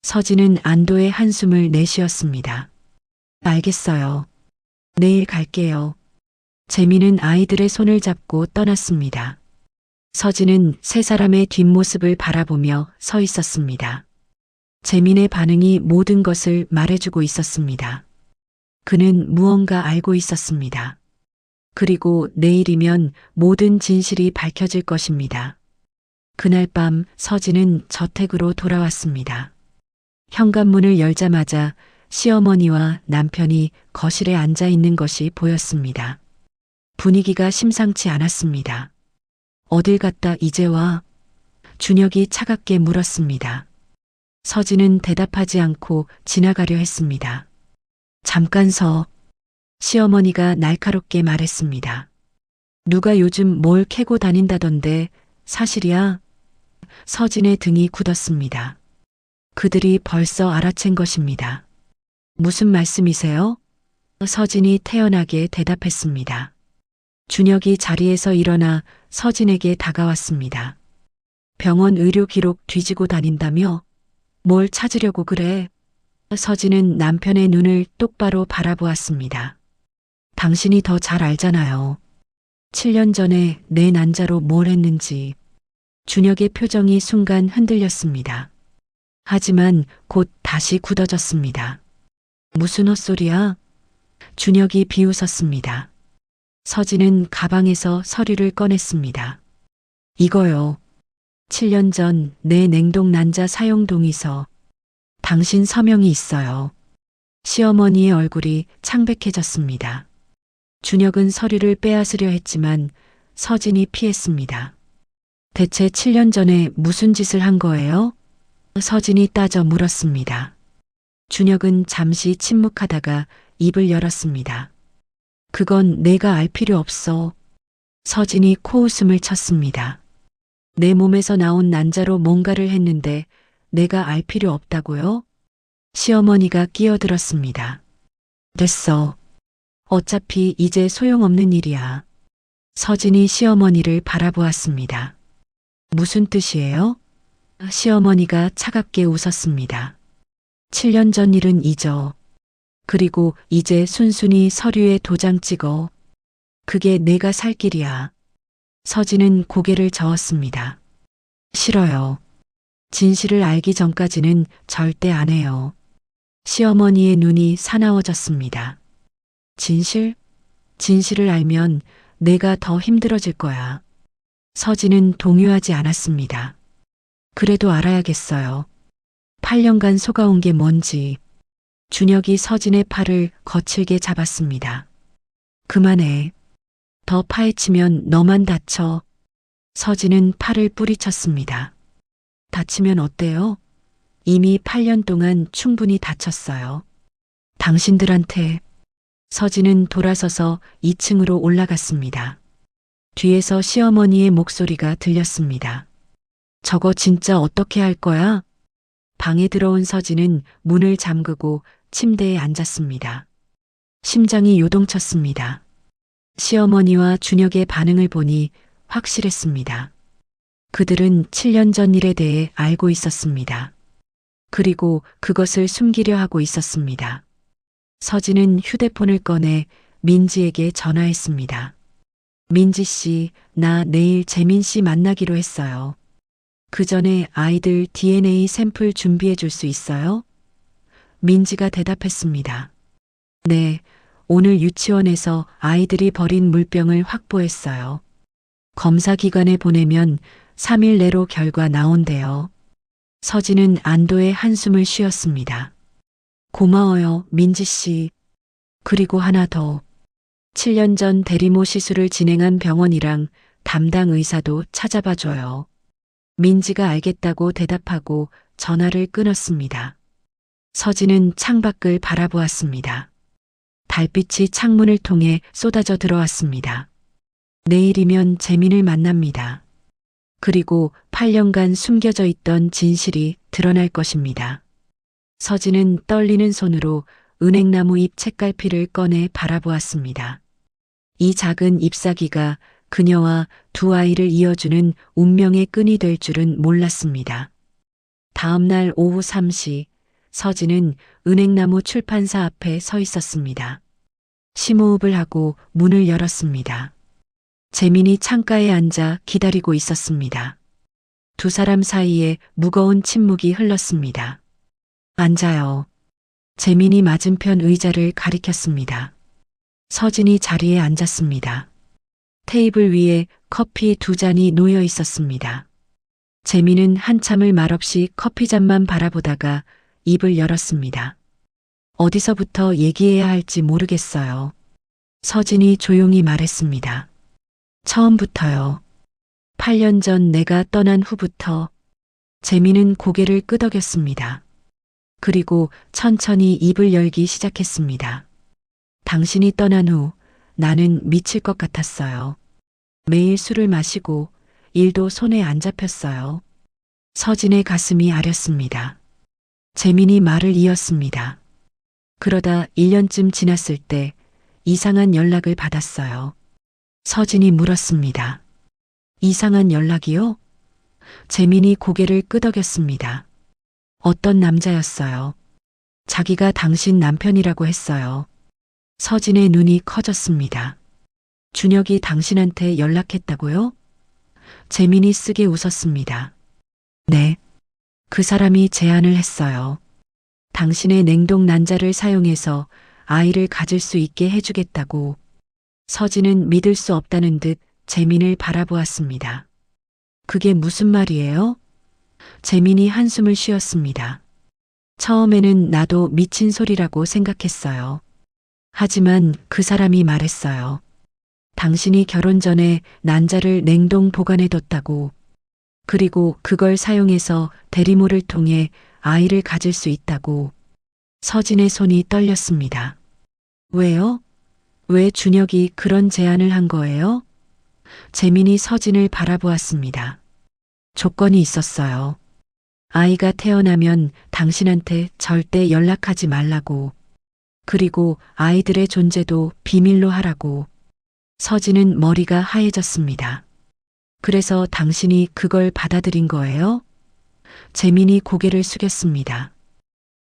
서진은 안도의 한숨을 내쉬었습니다. 알겠어요. 내일 갈게요. 재민은 아이들의 손을 잡고 떠났습니다. 서진은 세 사람의 뒷모습을 바라보며 서 있었습니다. 재민의 반응이 모든 것을 말해주고 있었습니다. 그는 무언가 알고 있었습니다. 그리고 내일이면 모든 진실이 밝혀질 것입니다. 그날 밤 서진은 저택으로 돌아왔습니다. 현관문을 열자마자 시어머니와 남편이 거실에 앉아 있는 것이 보였습니다. 분위기가 심상치 않았습니다. 어딜 갔다 이제 와? 준혁이 차갑게 물었습니다. 서진은 대답하지 않고 지나가려 했습니다. 잠깐 서. 시어머니가 날카롭게 말했습니다. 누가 요즘 뭘 캐고 다닌다던데 사실이야? 서진의 등이 굳었습니다. 그들이 벌써 알아챈 것입니다. 무슨 말씀이세요? 서진이 태연하게 대답했습니다. 준혁이 자리에서 일어나 서진에게 다가왔습니다. 병원 의료 기록 뒤지고 다닌다며? 뭘 찾으려고 그래? 서진은 남편의 눈을 똑바로 바라보았습니다. 당신이 더 잘 알잖아요. 7년 전에 내 난자로 뭘 했는지. 준혁의 표정이 순간 흔들렸습니다. 하지만 곧 다시 굳어졌습니다. 무슨 헛소리야? 준혁이 비웃었습니다. 서진은 가방에서 서류를 꺼냈습니다. 이거요. 7년 전 내 냉동 난자 사용 동의서. 당신 서명이 있어요. 시어머니의 얼굴이 창백해졌습니다. 준혁은 서류를 빼앗으려 했지만 서진이 피했습니다. 대체 7년 전에 무슨 짓을 한 거예요? 서진이 따져 물었습니다. 준혁은 잠시 침묵하다가 입을 열었습니다. 그건 내가 알 필요 없어. 서진이 코웃음을 쳤습니다. 내 몸에서 나온 난자로 뭔가를 했는데 내가 알 필요 없다고요? 시어머니가 끼어들었습니다. 됐어. 어차피 이제 소용없는 일이야. 서진이 시어머니를 바라보았습니다. 무슨 뜻이에요? 시어머니가 차갑게 웃었습니다. 7년 전 일은 잊어. 그리고 이제 순순히 서류에 도장 찍어. 그게 내가 살 길이야. 서진은 고개를 저었습니다. 싫어요. 진실을 알기 전까지는 절대 안 해요. 시어머니의 눈이 사나워졌습니다. 진실? 진실을 알면 내가 더 힘들어질 거야. 서진은 동요하지 않았습니다. 그래도 알아야겠어요. 8년간 속아온 게 뭔지. 준혁이 서진의 팔을 거칠게 잡았습니다. 그만해. 더 파헤치면 너만 다쳐. 서진은 팔을 뿌리쳤습니다. 다치면 어때요? 이미 8년 동안 충분히 다쳤어요. 당신들한테. 서진은 돌아서서 2층으로 올라갔습니다. 뒤에서 시어머니의 목소리가 들렸습니다. 저거 진짜 어떻게 할 거야? 방에 들어온 서진은 문을 잠그고 침대에 앉았습니다. 심장이 요동쳤습니다. 시어머니와 준혁의 반응을 보니 확실했습니다. 그들은 7년 전 일에 대해 알고 있었습니다. 그리고 그것을 숨기려 하고 있었습니다. 서진은 휴대폰을 꺼내 민지에게 전화했습니다. 민지 씨, 나 내일 재민 씨 만나기로 했어요. 그 전에 아이들 DNA 샘플 준비해 줄 수 있어요? 민지가 대답했습니다. 네, 오늘 유치원에서 아이들이 버린 물병을 확보했어요. 검사기관에 보내면 3일 내로 결과 나온대요. 서진은 안도의 한숨을 쉬었습니다. 고마워요, 민지 씨. 그리고 하나 더. 7년 전 대리모 시술을 진행한 병원이랑 담당 의사도 찾아봐 줘요. 민지가 알겠다고 대답하고 전화를 끊었습니다. 서진은 창밖을 바라보았습니다. 달빛이 창문을 통해 쏟아져 들어왔습니다. 내일이면 재민을 만납니다. 그리고 8년간 숨겨져 있던 진실이 드러날 것입니다. 서진은 떨리는 손으로 은행나무 잎 책갈피를 꺼내 바라보았습니다. 이 작은 잎사귀가 그녀와 두 아이를 이어주는 운명의 끈이 될 줄은 몰랐습니다. 다음 날 오후 3시, 서진은 은행나무 출판사 앞에 서 있었습니다. 심호흡을 하고 문을 열었습니다. 재민이 창가에 앉아 기다리고 있었습니다. 두 사람 사이에 무거운 침묵이 흘렀습니다. 앉아요. 재민이 맞은편 의자를 가리켰습니다. 서진이 자리에 앉았습니다. 테이블 위에 커피 2잔이 놓여 있었습니다. 재민은 한참을 말없이 커피잔만 바라보다가 입을 열었습니다. 어디서부터 얘기해야 할지 모르겠어요. 서진이 조용히 말했습니다. 처음부터요. 8년 전 내가 떠난 후부터. 재민은 고개를 끄덕였습니다. 그리고 천천히 입을 열기 시작했습니다. 당신이 떠난 후 나는 미칠 것 같았어요. 매일 술을 마시고 일도 손에 안 잡혔어요. 서진의 가슴이 아렸습니다. 재민이 말을 이었습니다. 그러다 1년쯤 지났을 때 이상한 연락을 받았어요. 서진이 물었습니다. 이상한 연락이요? 재민이 고개를 끄덕였습니다. 어떤 남자였어요. 자기가 당신 남편이라고 했어요. 서진의 눈이 커졌습니다. 준혁이 당신한테 연락했다고요? 재민이 쓰게 웃었습니다. 네. 그 사람이 제안을 했어요. 당신의 냉동 난자를 사용해서 아이를 가질 수 있게 해주겠다고. 서진은 믿을 수 없다는 듯 재민을 바라보았습니다. 그게 무슨 말이에요? 재민이 한숨을 쉬었습니다. 처음에는 나도 미친 소리라고 생각했어요. 하지만 그 사람이 말했어요. 당신이 결혼 전에 난자를 냉동 보관해뒀다고. 그리고 그걸 사용해서 대리모를 통해 아이를 가질 수 있다고. 서진의 손이 떨렸습니다. 왜요? 왜 준혁이 그런 제안을 한 거예요? 재민이 서진을 바라보았습니다. 조건이 있었어요. 아이가 태어나면 당신한테 절대 연락하지 말라고. 그리고 아이들의 존재도 비밀로 하라고. 서진은 머리가 하얘졌습니다. 그래서 당신이 그걸 받아들인 거예요? 재민이 고개를 숙였습니다.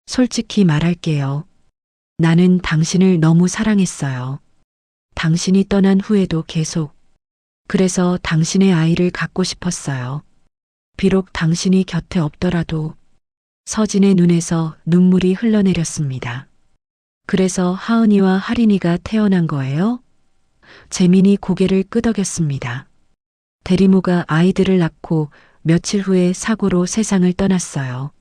솔직히 말할게요. 나는 당신을 너무 사랑했어요. 당신이 떠난 후에도 계속. 그래서 당신의 아이를 갖고 싶었어요. 비록 당신이 곁에 없더라도. 서진의 눈에서 눈물이 흘러내렸습니다. 그래서 하은이와 하린이가 태어난 거예요? 재민이 고개를 끄덕였습니다. 대리모가 아이들을 낳고 며칠 후에 사고로 세상을 떠났어요.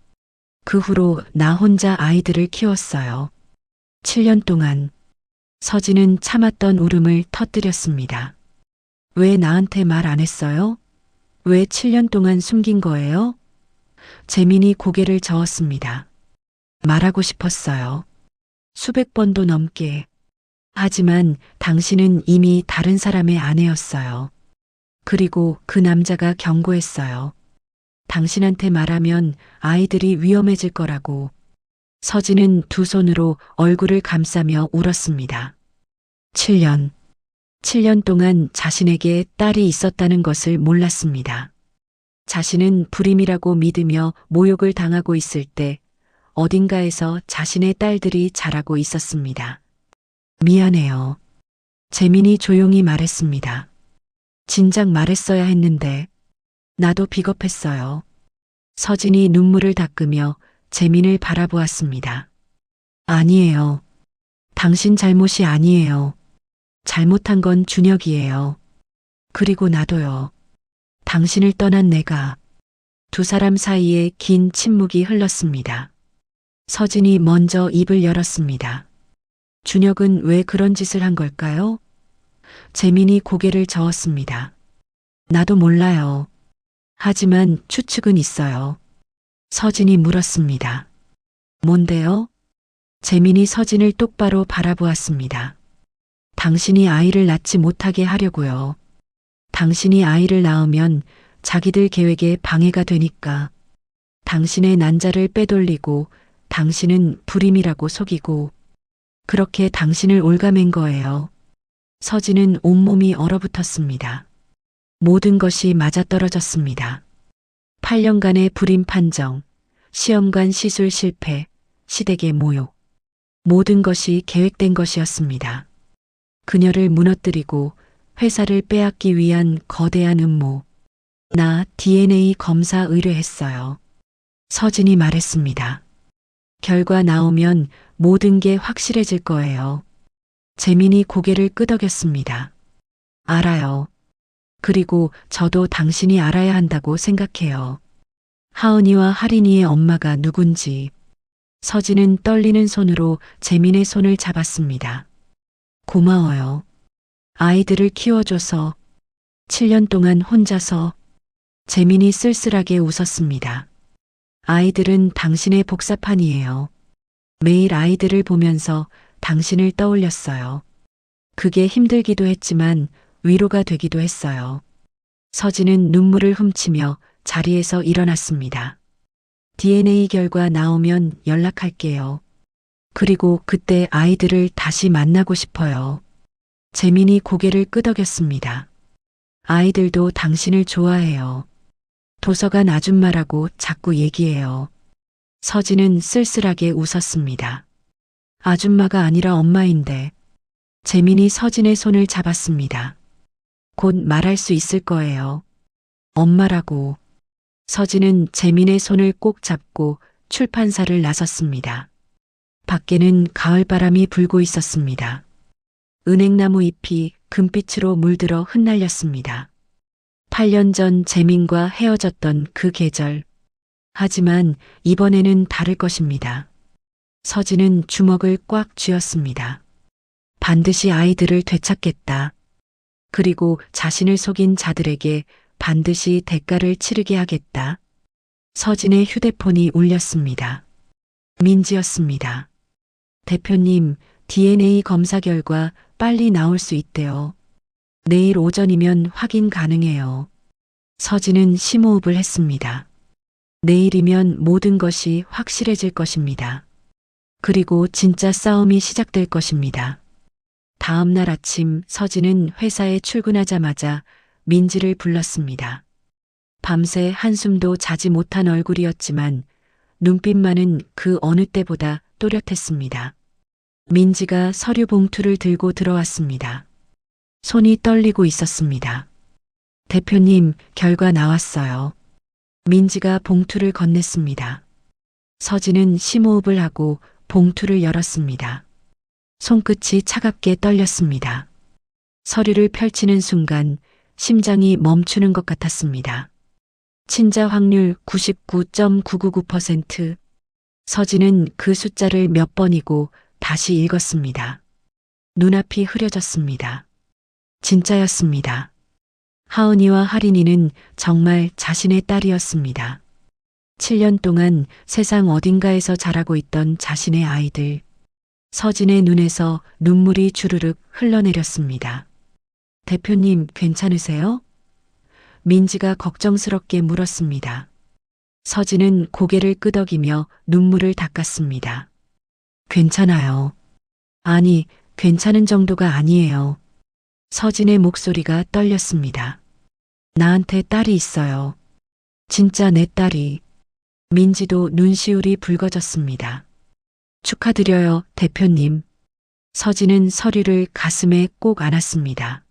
그 후로 나 혼자 아이들을 키웠어요. 7년 동안. 서진은 참았던 울음을 터뜨렸습니다. 왜 나한테 말 안 했어요? 왜 7년 동안 숨긴 거예요? 재민이 고개를 저었습니다. 말하고 싶었어요. 수백 번도 넘게. 하지만 당신은 이미 다른 사람의 아내였어요. 그리고 그 남자가 경고했어요. 당신한테 말하면 아이들이 위험해질 거라고. 서진은 두 손으로 얼굴을 감싸며 울었습니다. 7년. 7년 동안 자신에게 딸이 있었다는 것을 몰랐습니다. 자신은 불임이라고 믿으며 모욕을 당하고 있을 때 어딘가에서 자신의 딸들이 자라고 있었습니다. 미안해요. 재민이 조용히 말했습니다. 진작 말했어야 했는데 나도 비겁했어요. 서진이 눈물을 닦으며 재민을 바라보았습니다. 아니에요. 당신 잘못이 아니에요. 잘못한 건 준혁이에요. 그리고 나도요. 당신을 떠난 내가. 두 사람 사이에 긴 침묵이 흘렀습니다. 서진이 먼저 입을 열었습니다. 준혁은 왜 그런 짓을 한 걸까요? 재민이 고개를 저었습니다. 나도 몰라요. 하지만 추측은 있어요. 서진이 물었습니다. 뭔데요? 재민이 서진을 똑바로 바라보았습니다. 당신이 아이를 낳지 못하게 하려고요. 당신이 아이를 낳으면 자기들 계획에 방해가 되니까. 당신의 난자를 빼돌리고 당신은 불임이라고 속이고 그렇게 당신을 올가맨 거예요. 서진은 온몸이 얼어붙었습니다. 모든 것이 맞아떨어졌습니다. 8년간의 불임 판정, 시험관 시술 실패, 시댁의 모욕. 모든 것이 계획된 것이었습니다. 그녀를 무너뜨리고 회사를 빼앗기 위한 거대한 음모. 나 DNA 검사 의뢰했어요. 서진이 말했습니다. 결과 나오면 모든 게 확실해질 거예요. 재민이 고개를 끄덕였습니다. 알아요. 그리고 저도 당신이 알아야 한다고 생각해요. 하은이와 하린이의 엄마가 누군지. 서진은 떨리는 손으로 재민의 손을 잡았습니다. 고마워요. 아이들을 키워줘서. 7년 동안 혼자서. 재민이 쓸쓸하게 웃었습니다. 아이들은 당신의 복사판이에요. 매일 아이들을 보면서 당신을 떠올렸어요. 그게 힘들기도 했지만 위로가 되기도 했어요. 서진은 눈물을 훔치며 자리에서 일어났습니다. DNA 결과 나오면 연락할게요. 그리고 그때 아이들을 다시 만나고 싶어요. 재민이 고개를 끄덕였습니다. 아이들도 당신을 좋아해요. 도서관 아줌마라고 자꾸 얘기해요. 서진은 쓸쓸하게 웃었습니다. 아줌마가 아니라 엄마인데. 재민이 서진의 손을 잡았습니다. 곧 말할 수 있을 거예요. 엄마라고. 서진은 재민의 손을 꼭 잡고 출판사를 나섰습니다. 밖에는 가을바람이 불고 있었습니다. 은행나무 잎이 금빛으로 물들어 흩날렸습니다. 8년 전 재민과 헤어졌던 그 계절. 하지만 이번에는 다를 것입니다. 서진은 주먹을 꽉 쥐었습니다. 반드시 아이들을 되찾겠다. 그리고 자신을 속인 자들에게 반드시 대가를 치르게 하겠다. 서진의 휴대폰이 울렸습니다. 민지였습니다. 대표님, DNA 검사 결과 빨리 나올 수 있대요. 내일 오전이면 확인 가능해요. 서진은 심호흡을 했습니다. 내일이면 모든 것이 확실해질 것입니다. 그리고 진짜 싸움이 시작될 것입니다. 다음 날 아침 서진은 회사에 출근하자마자 민지를 불렀습니다. 밤새 한숨도 자지 못한 얼굴이었지만 눈빛만은 그 어느 때보다 또렷했습니다. 민지가 서류 봉투를 들고 들어왔습니다. 손이 떨리고 있었습니다. 대표님, 결과 나왔어요. 민지가 봉투를 건넸습니다. 서진은 심호흡을 하고 봉투를 열었습니다. 손끝이 차갑게 떨렸습니다. 서류를 펼치는 순간 심장이 멈추는 것 같았습니다. 친자 확률 99.999%. 서진은 그 숫자를 몇 번이고 다시 읽었습니다. 눈앞이 흐려졌습니다. 진짜였습니다. 하은이와 하린이는 정말 자신의 딸이었습니다. 7년 동안 세상 어딘가에서 자라고 있던 자신의 아이들. 서진의 눈에서 눈물이 주르륵 흘러내렸습니다. 대표님, 괜찮으세요? 민지가 걱정스럽게 물었습니다. 서진은 고개를 끄덕이며 눈물을 닦았습니다. 괜찮아요. 아니, 괜찮은 정도가 아니에요. 서진의 목소리가 떨렸습니다. 나한테 딸이 있어요. 진짜 내 딸이. 민지도 눈시울이 붉어졌습니다. 축하드려요, 대표님. 서진은 서류를 가슴에 꼭 안았습니다.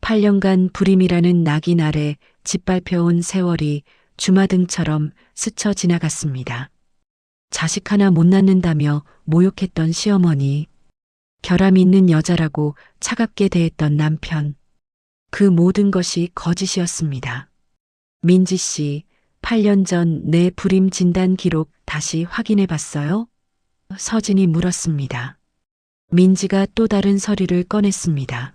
8년간 불임이라는 낙인 아래 짓밟혀온 세월이 주마등처럼 스쳐 지나갔습니다. 자식 하나 못 낳는다며 모욕했던 시어머니, 결함 있는 여자라고 차갑게 대했던 남편, 그 모든 것이 거짓이었습니다. 민지 씨, 8년 전 내 불임 진단 기록 다시 확인해 봤어요? 서진이 물었습니다. 민지가 또 다른 서류를 꺼냈습니다.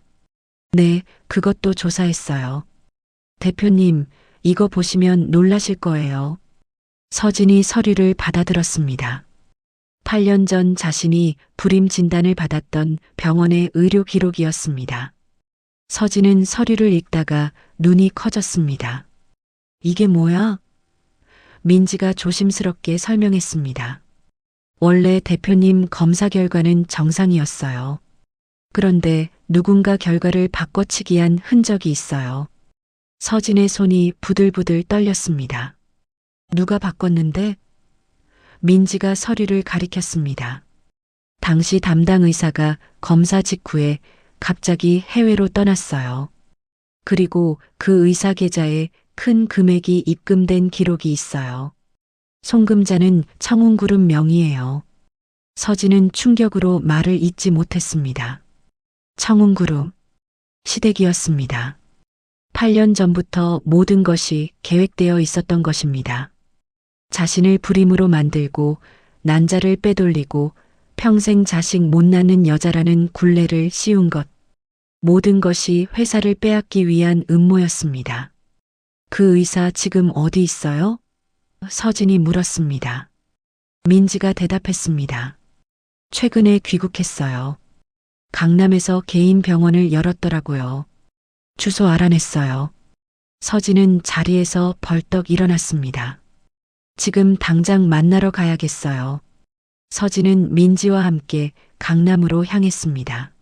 네, 그것도 조사했어요. 대표님, 이거 보시면 놀라실 거예요. 서진이 서류를 받아들었습니다. 8년 전 자신이 불임 진단을 받았던 병원의 의료 기록이었습니다. 서진은 서류를 읽다가 눈이 커졌습니다. 이게 뭐야? 민지가 조심스럽게 설명했습니다. 원래 대표님 검사 결과는 정상이었어요. 그런데 누군가 결과를 바꿔치기한 흔적이 있어요. 서진의 손이 부들부들 떨렸습니다. 누가 바꿨는데? 민지가 서류를 가리켰습니다. 당시 담당 의사가 검사 직후에 갑자기 해외로 떠났어요. 그리고 그 의사 계좌에 큰 금액이 입금된 기록이 있어요. 송금자는 청운그룹 명의예요. 서진은 충격으로 말을 잇지 못했습니다. 청운그룹. 시댁이었습니다. 8년 전부터 모든 것이 계획되어 있었던 것입니다. 자신을 불임으로 만들고 난자를 빼돌리고 평생 자식 못 낳는 여자라는 굴레를 씌운 것. 모든 것이 회사를 빼앗기 위한 음모였습니다. 그 의사 지금 어디 있어요? 서진이 물었습니다. 민지가 대답했습니다. 최근에 귀국했어요. 강남에서 개인 병원을 열었더라고요. 주소 알아냈어요. 서진은 자리에서 벌떡 일어났습니다. 지금 당장 만나러 가야겠어요. 서진은 민지와 함께 강남으로 향했습니다.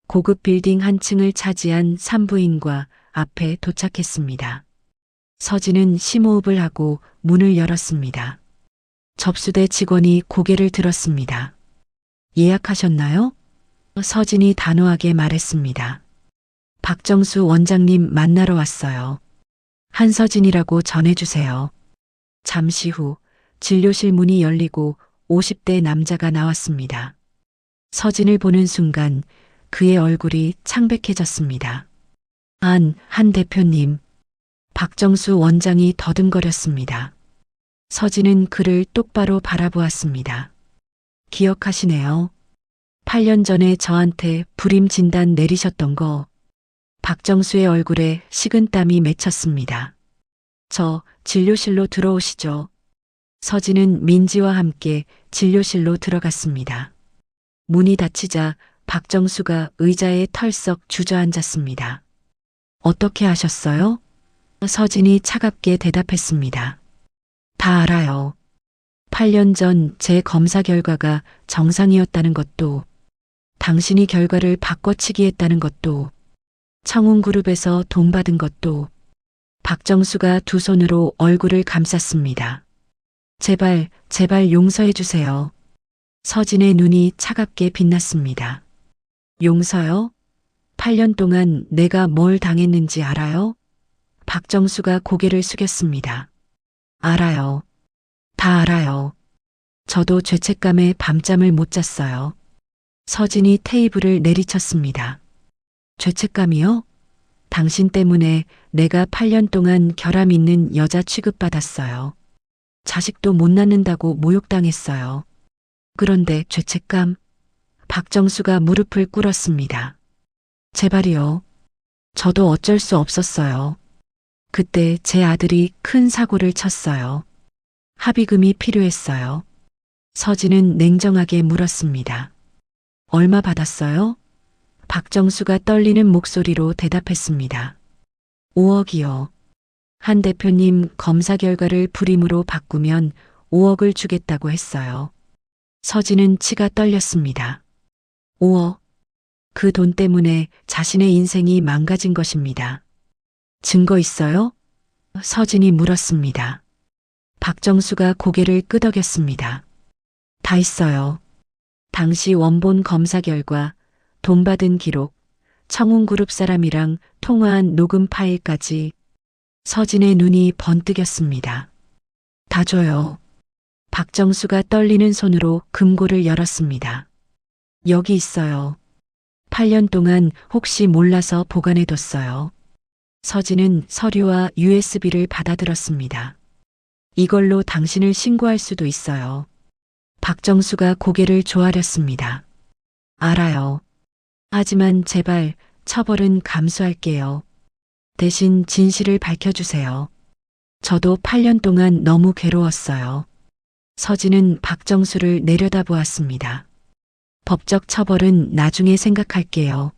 고급 빌딩 한 층을 차지한 산부인과 앞에 도착했습니다. 서진은 심호흡을 하고 문을 열었습니다. 접수대 직원이 고개를 들었습니다. 예약하셨나요? 서진이 단호하게 말했습니다. 박정수 원장님 만나러 왔어요. 한서진이라고 전해주세요. 잠시 후 진료실 문이 열리고 50대 남자가 나왔습니다. 서진을 보는 순간 그의 얼굴이 창백해졌습니다. 한 대표님. 박정수 원장이 더듬거렸습니다. 서진은 그를 똑바로 바라보았습니다. 기억하시네요. 8년 전에 저한테 불임 진단 내리셨던 거. 박정수의 얼굴에 식은땀이 맺혔습니다. 저 진료실로 들어오시죠. 서진은 민지와 함께 진료실로 들어갔습니다. 문이 닫히자 박정수가 의자에 털썩 주저앉았습니다. 어떻게 하셨어요? 서진이 차갑게 대답했습니다. 다 알아요. 8년 전 제 검사 결과가 정상이었다는 것도, 당신이 결과를 바꿔치기 했다는 것도, 청운그룹에서 돈 받은 것도. 박정수가 두 손으로 얼굴을 감쌌습니다. 제발, 제발 용서해 주세요. 서진의 눈이 차갑게 빛났습니다. 용서요? 8년 동안 내가 뭘 당했는지 알아요? 박정수가 고개를 숙였습니다. 알아요. 다 알아요. 저도 죄책감에 밤잠을 못 잤어요. 서진이 테이블을 내리쳤습니다. 죄책감이요? 당신 때문에 내가 8년 동안 결함 있는 여자 취급받았어요. 자식도 못 낳는다고 모욕당했어요. 그런데 죄책감? 박정수가 무릎을 꿇었습니다. 제발이요. 저도 어쩔 수 없었어요. 그때 제 아들이 큰 사고를 쳤어요. 합의금이 필요했어요. 서진은 냉정하게 물었습니다. 얼마 받았어요? 박정수가 떨리는 목소리로 대답했습니다. 5억이요. 한 대표님 검사 결과를 불임으로 바꾸면 5억을 주겠다고 했어요. 서진은 치가 떨렸습니다. 5억. 그 돈 때문에 자신의 인생이 망가진 것입니다. 증거 있어요? 서진이 물었습니다. 박정수가 고개를 끄덕였습니다. 다 있어요. 당시 원본 검사 결과, 돈 받은 기록, 청운그룹 사람이랑 통화한 녹음 파일까지. 서진의 눈이 번뜩였습니다. 다 줘요. 박정수가 떨리는 손으로 금고를 열었습니다. 여기 있어요. 8년 동안 혹시 몰라서 보관해뒀어요. 서진은 서류와 USB를 받아들었습니다. 이걸로 당신을 신고할 수도 있어요. 박정수가 고개를 조아렸습니다. 알아요. 하지만 제발 처벌은 감수할게요. 대신 진실을 밝혀주세요. 저도 8년 동안 너무 괴로웠어요. 서진은 박정수를 내려다보았습니다. 법적 처벌은 나중에 생각할게요.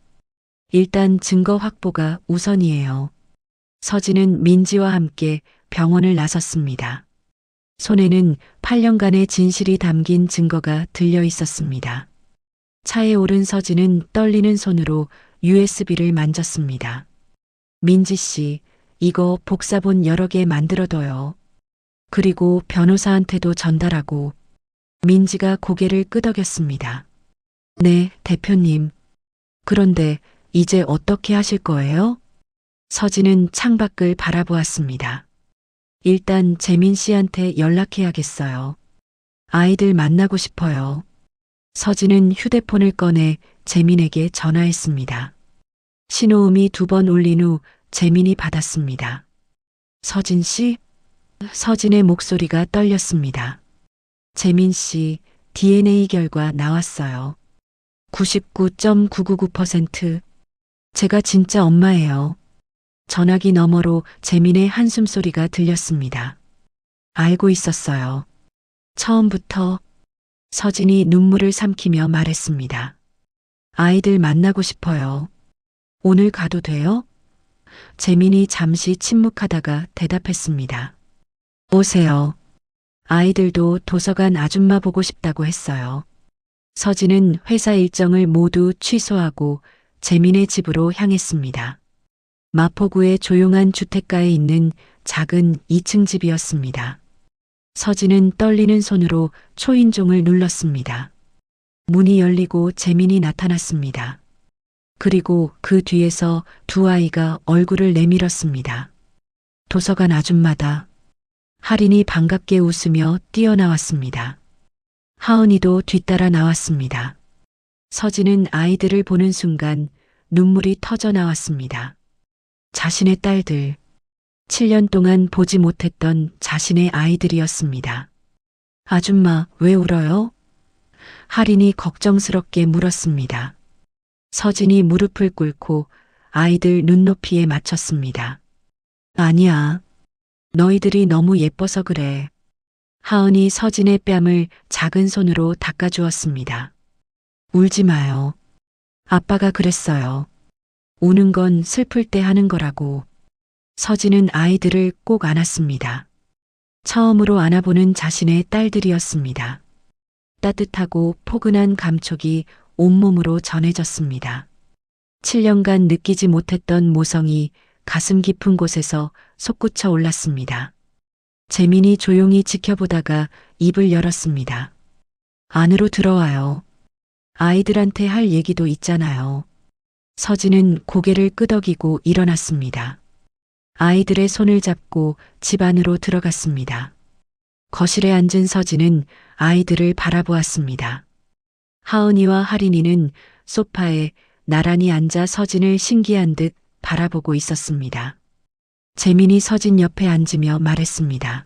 일단 증거 확보가 우선이에요. 서진은 민지와 함께 병원을 나섰습니다. 손에는 8년간의 진실이 담긴 증거가 들려 있었습니다. 차에 오른 서진은 떨리는 손으로 USB를 만졌습니다. 민지 씨, 이거 복사본 여러 개 만들어둬요. 그리고 변호사한테도 전달하고. 민지가 고개를 끄덕였습니다. 네, 대표님. 그런데 이제 어떻게 하실 거예요? 서진은 창밖을 바라보았습니다. 일단 재민 씨한테 연락해야겠어요. 아이들 만나고 싶어요. 서진은 휴대폰을 꺼내 재민에게 전화했습니다. 신호음이 2번 울린 후 재민이 받았습니다. 서진 씨? 서진의 목소리가 떨렸습니다. 재민 씨, DNA 결과 나왔어요. 99.999%. 제가 진짜 엄마예요. 전화기 너머로 재민의 한숨 소리가 들렸습니다. 알고 있었어요. 처음부터. 서진이 눈물을 삼키며 말했습니다. 아이들 만나고 싶어요. 오늘 가도 돼요? 재민이 잠시 침묵하다가 대답했습니다. 오세요. 아이들도 도서관 아줌마 보고 싶다고 했어요. 서진은 회사 일정을 모두 취소하고 재민의 집으로 향했습니다. 마포구의 조용한 주택가에 있는 작은 2층 집이었습니다. 서진은 떨리는 손으로 초인종을 눌렀습니다. 문이 열리고 재민이 나타났습니다. 그리고 그 뒤에서 두 아이가 얼굴을 내밀었습니다. 도서관 아줌마다. 할인이 반갑게 웃으며 뛰어나왔습니다. 하은이도 뒤따라 나왔습니다. 서진은 아이들을 보는 순간 눈물이 터져 나왔습니다. 자신의 딸들, 7년 동안 보지 못했던 자신의 아이들이었습니다. 아줌마, 왜 울어요? 할인이 걱정스럽게 물었습니다. 서진이 무릎을 꿇고 아이들 눈높이에 맞췄습니다. 아니야. 너희들이 너무 예뻐서 그래. 하은이 서진의 뺨을 작은 손으로 닦아주었습니다. 울지 마요. 아빠가 그랬어요. 우는 건 슬플 때 하는 거라고. 서진은 아이들을 꼭 안았습니다. 처음으로 안아보는 자신의 딸들이었습니다. 따뜻하고 포근한 감촉이 온몸으로 전해졌습니다. 7년간 느끼지 못했던 모성이 가슴 깊은 곳에서 솟구쳐 올랐습니다. 재민이 조용히 지켜보다가 입을 열었습니다. 안으로 들어와요. 아이들한테 할 얘기도 있잖아요. 서진은 고개를 끄덕이고 일어났습니다. 아이들의 손을 잡고 집 안으로 들어갔습니다. 거실에 앉은 서진은 아이들을 바라보았습니다. 하은이와 하린이는 소파에 나란히 앉아 서진을 신기한 듯 바라보고 있었습니다. 재민이 서진 옆에 앉으며 말했습니다.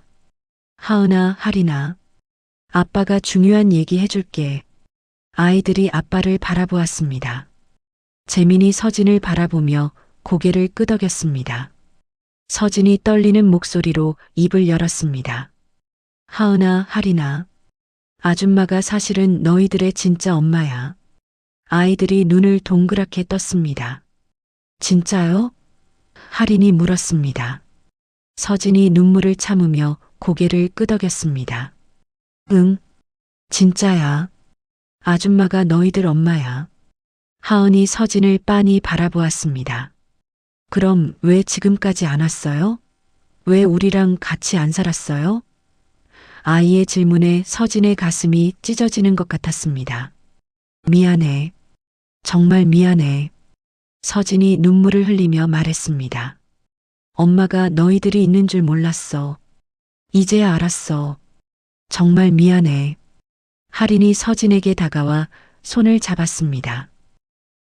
하은아, 하린아, 아빠가 중요한 얘기 해줄게. 아이들이 아빠를 바라보았습니다. 재민이 서진을 바라보며 고개를 끄덕였습니다. 서진이 떨리는 목소리로 입을 열었습니다. 하은아, 하린아, 아줌마가 사실은 너희들의 진짜 엄마야. 아이들이 눈을 동그랗게 떴습니다. 진짜요? 하린이 물었습니다. 서진이 눈물을 참으며 고개를 끄덕였습니다. 응, 진짜야. 아줌마가 너희들 엄마야. 하은이 서진을 빤히 바라보았습니다. 그럼 왜 지금까지 안 왔어요? 왜 우리랑 같이 안 살았어요? 아이의 질문에 서진의 가슴이 찢어지는 것 같았습니다. 미안해. 정말 미안해. 서진이 눈물을 흘리며 말했습니다. 엄마가 너희들이 있는 줄 몰랐어. 이제야 알았어. 정말 미안해. 하린이 서진에게 다가와 손을 잡았습니다.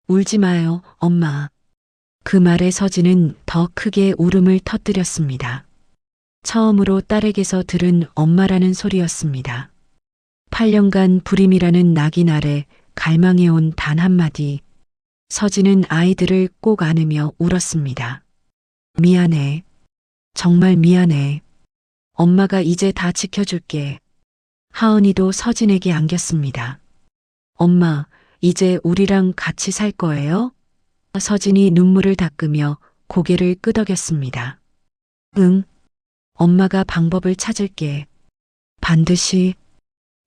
울지 마요, 엄마. 그 말에 서진은 더 크게 울음을 터뜨렸습니다. 처음으로 딸에게서 들은 엄마라는 소리였습니다. 8년간 불임이라는 낙인 아래 갈망해온 단 한마디. 서진은 아이들을 꼭 안으며 울었습니다. 미안해. 정말 미안해. 엄마가 이제 다 지켜줄게. 하은이도 서진에게 안겼습니다. 엄마, 이제 우리랑 같이 살 거예요? 서진이 눈물을 닦으며 고개를 끄덕였습니다. 응. 엄마가 방법을 찾을게. 반드시.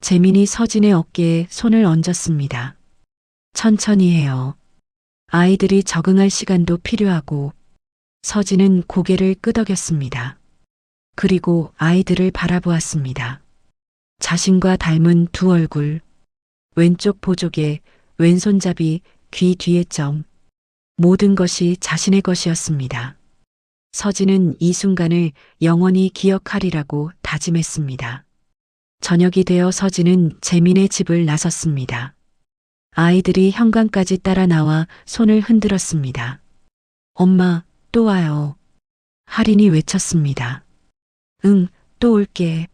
재민이 서진의 어깨에 손을 얹었습니다. 천천히 해요. 아이들이 적응할 시간도 필요하고. 서진은 고개를 끄덕였습니다. 그리고 아이들을 바라보았습니다. 자신과 닮은 두 얼굴, 왼쪽 보조개, 왼손잡이, 귀 뒤에 점. 모든 것이 자신의 것이었습니다. 서진은 이 순간을 영원히 기억하리라고 다짐했습니다. 저녁이 되어 서진은 재민의 집을 나섰습니다. 아이들이 현관까지 따라 나와 손을 흔들었습니다. 엄마, 또 와요. 하린이 외쳤습니다. 응, 또 올게.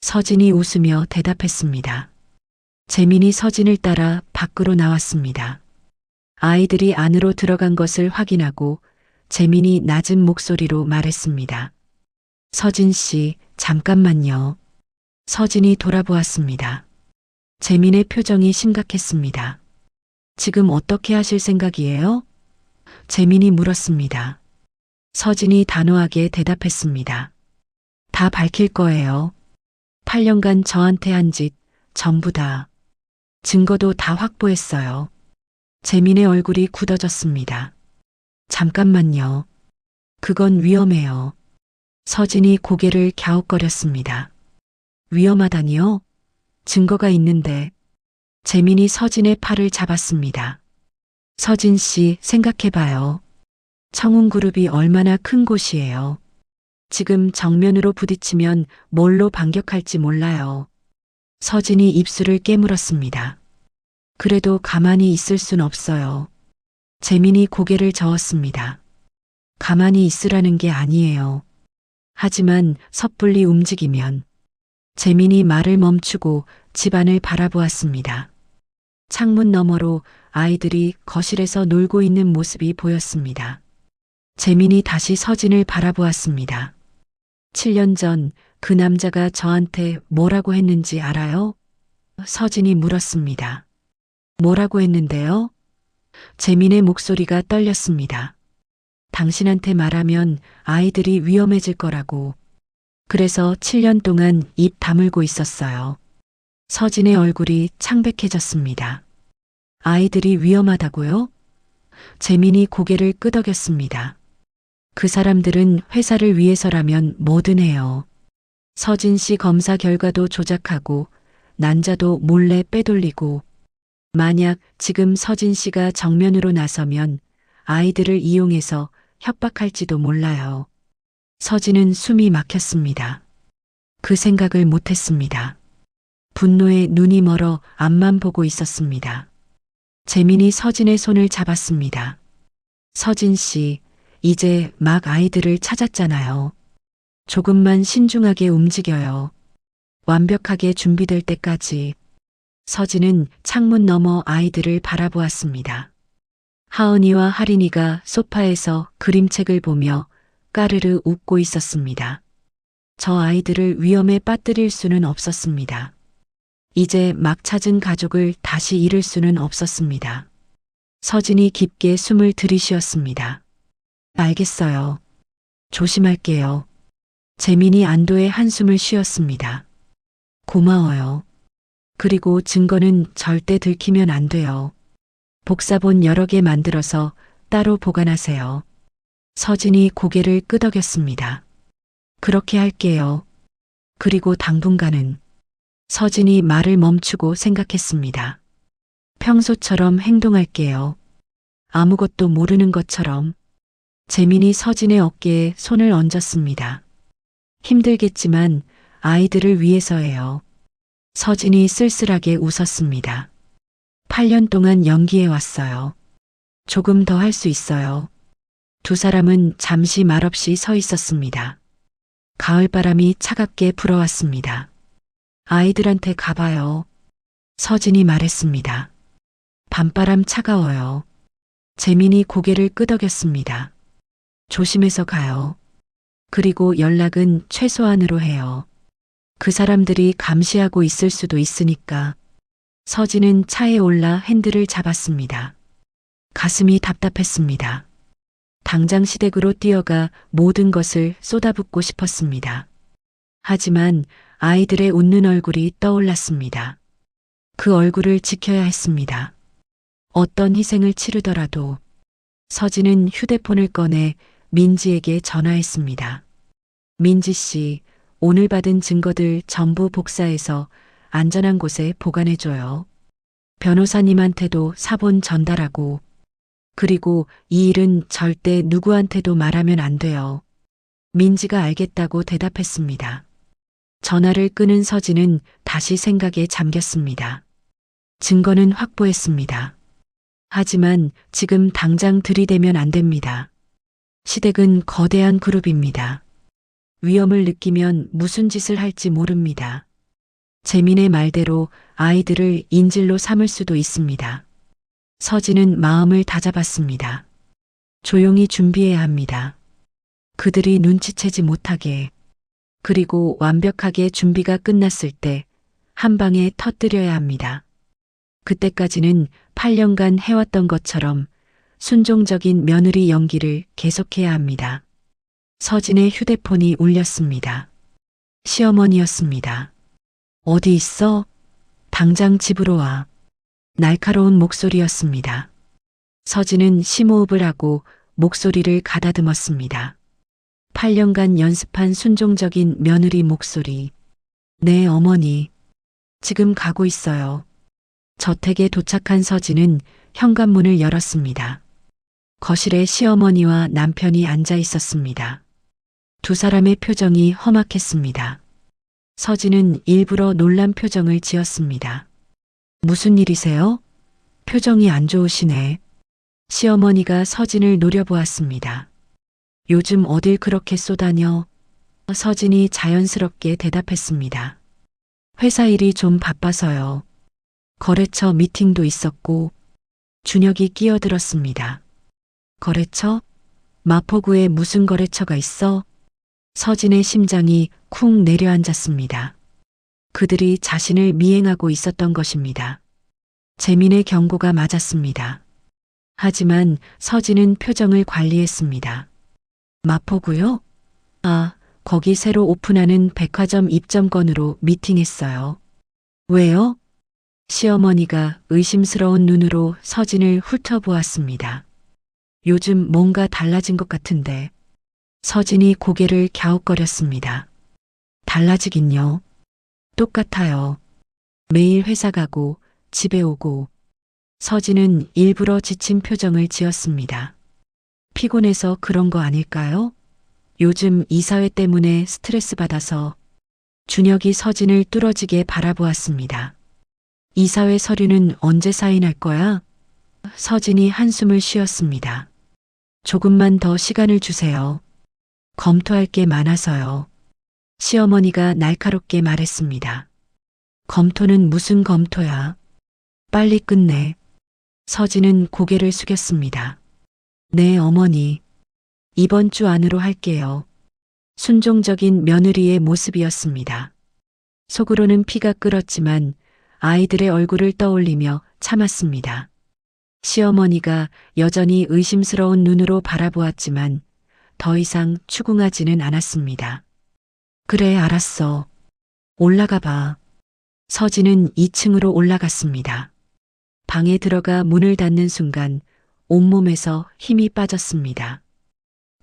서진이 웃으며 대답했습니다. 재민이 서진을 따라 밖으로 나왔습니다. 아이들이 안으로 들어간 것을 확인하고 재민이 낮은 목소리로 말했습니다. 서진 씨, 잠깐만요. 서진이 돌아보았습니다. 재민의 표정이 심각했습니다. 지금 어떻게 하실 생각이에요? 재민이 물었습니다. 서진이 단호하게 대답했습니다. 다 밝힐 거예요. 8년간 저한테 한 짓 전부 다. 증거도 다 확보했어요. 재민의 얼굴이 굳어졌습니다. 잠깐만요. 그건 위험해요. 서진이 고개를 갸웃거렸습니다. 위험하다니요? 증거가 있는데. 재민이 서진의 팔을 잡았습니다. 서진 씨, 생각해봐요. 청운그룹이 얼마나 큰 곳이에요. 지금 정면으로 부딪히면 뭘로 반격할지 몰라요. 서진이 입술을 깨물었습니다. 그래도 가만히 있을 순 없어요. 재민이 고개를 저었습니다. 가만히 있으라는 게 아니에요. 하지만 섣불리 움직이면. 재민이 말을 멈추고 집안을 바라보았습니다. 창문 너머로 아이들이 거실에서 놀고 있는 모습이 보였습니다. 재민이 다시 서진을 바라보았습니다. 7년 전 그 남자가 저한테 뭐라고 했는지 알아요? 서진이 물었습니다. 뭐라고 했는데요? 재민의 목소리가 떨렸습니다. 당신한테 말하면 아이들이 위험해질 거라고. 그래서 7년 동안 입 다물고 있었어요. 서진의 얼굴이 창백해졌습니다. 아이들이 위험하다고요? 재민이 고개를 끄덕였습니다. 그 사람들은 회사를 위해서라면 뭐든 해요. 서진 씨 검사 결과도 조작하고 난자도 몰래 빼돌리고 만약 지금 서진 씨가 정면으로 나서면 아이들을 이용해서 협박할지도 몰라요. 서진은 숨이 막혔습니다. 그 생각을 못했습니다. 분노에 눈이 멀어 앞만 보고 있었습니다. 재민이 서진의 손을 잡았습니다. 서진 씨, 이제 막 아이들을 찾았잖아요. 조금만 신중하게 움직여요. 완벽하게 준비될 때까지. 서진은 창문 너머 아이들을 바라보았습니다. 하은이와 하린이가 소파에서 그림책을 보며 까르르 웃고 있었습니다. 저 아이들을 위험에 빠뜨릴 수는 없었습니다. 이제 막 찾은 가족을 다시 잃을 수는 없었습니다. 서진이 깊게 숨을 들이쉬었습니다. 알겠어요. 조심할게요. 재민이 안도의 한숨을 쉬었습니다. 고마워요. 그리고 증거는 절대 들키면 안 돼요. 복사본 여러 개 만들어서 따로 보관하세요. 서진이 고개를 끄덕였습니다. 그렇게 할게요. 그리고 당분간은. 서진이 말을 멈추고 생각했습니다. 평소처럼 행동할게요. 아무것도 모르는 것처럼. 재민이 서진의 어깨에 손을 얹었습니다. 힘들겠지만 아이들을 위해서예요. 서진이 쓸쓸하게 웃었습니다. 8년 동안 연기해 왔어요. 조금 더 할 수 있어요. 두 사람은 잠시 말없이 서 있었습니다. 가을바람이 차갑게 불어왔습니다. 아이들한테 가봐요. 서진이 말했습니다. 밤바람 차가워요. 재민이 고개를 끄덕였습니다. 조심해서 가요. 그리고 연락은 최소한으로 해요. 그 사람들이 감시하고 있을 수도 있으니까. 서진은 차에 올라 핸들을 잡았습니다. 가슴이 답답했습니다. 당장 시댁으로 뛰어가 모든 것을 쏟아붓고 싶었습니다. 하지만 아이들의 웃는 얼굴이 떠올랐습니다. 그 얼굴을 지켜야 했습니다. 어떤 희생을 치르더라도. 서진은 휴대폰을 꺼내 민지에게 전화했습니다. 민지 씨, 오늘 받은 증거들 전부 복사해서 안전한 곳에 보관해줘요. 변호사님한테도 사본 전달하고. 그리고 이 일은 절대 누구한테도 말하면 안 돼요. 민지가 알겠다고 대답했습니다. 전화를 끊은 서진은 다시 생각에 잠겼습니다. 증거는 확보했습니다. 하지만 지금 당장 들이대면 안 됩니다. 시댁은 거대한 그룹입니다. 위험을 느끼면 무슨 짓을 할지 모릅니다. 재민의 말대로 아이들을 인질로 삼을 수도 있습니다. 서진은 마음을 다잡았습니다. 조용히 준비해야 합니다. 그들이 눈치채지 못하게. 그리고 완벽하게 준비가 끝났을 때 한 방에 터뜨려야 합니다. 그때까지는 8년간 해왔던 것처럼 순종적인 며느리 연기를 계속해야 합니다. 서진의 휴대폰이 울렸습니다. 시어머니였습니다. 어디 있어? 당장 집으로 와. 날카로운 목소리였습니다. 서진은 심호흡을 하고 목소리를 가다듬었습니다. 8년간 연습한 순종적인 며느리 목소리. 네, 어머니. 지금 가고 있어요. 저택에 도착한 서진은 현관문을 열었습니다. 거실에 시어머니와 남편이 앉아 있었습니다. 두 사람의 표정이 험악했습니다. 서진은 일부러 놀란 표정을 지었습니다. 무슨 일이세요? 표정이 안 좋으시네. 시어머니가 서진을 노려보았습니다. 요즘 어딜 그렇게 쏘다녀? 서진이 자연스럽게 대답했습니다. 회사 일이 좀 바빠서요. 거래처 미팅도 있었고. 준혁이 끼어들었습니다. 거래처? 마포구에 무슨 거래처가 있어? 서진의 심장이 쿵 내려앉았습니다. 그들이 자신을 미행하고 있었던 것입니다. 재민의 경고가 맞았습니다. 하지만 서진은 표정을 관리했습니다. 마포구요? 아, 거기 새로 오픈하는 백화점 입점권으로 미팅했어요. 왜요? 시어머니가 의심스러운 눈으로 서진을 훑어보았습니다. 요즘 뭔가 달라진 것 같은데. 서진이 고개를 갸웃거렸습니다. 달라지긴요. 똑같아요. 매일 회사 가고 집에 오고. 서진은 일부러 지친 표정을 지었습니다. 피곤해서 그런 거 아닐까요? 요즘 이사회 때문에 스트레스 받아서. 준혁이 서진을 뚫어지게 바라보았습니다. 이사회 서류는 언제 사인할 거야? 서진이 한숨을 쉬었습니다. 조금만 더 시간을 주세요. 검토할 게 많아서요. 시어머니가 날카롭게 말했습니다. 검토는 무슨 검토야? 빨리 끝내. 서진은 고개를 숙였습니다. 네, 어머니. 이번 주 안으로 할게요. 순종적인 며느리의 모습이었습니다. 속으로는 피가 끓었지만 아이들의 얼굴을 떠올리며 참았습니다. 시어머니가 여전히 의심스러운 눈으로 바라보았지만 더 이상 추궁하지는 않았습니다. 그래, 알았어. 올라가 봐. 서진은 2층으로 올라갔습니다. 방에 들어가 문을 닫는 순간 온몸에서 힘이 빠졌습니다.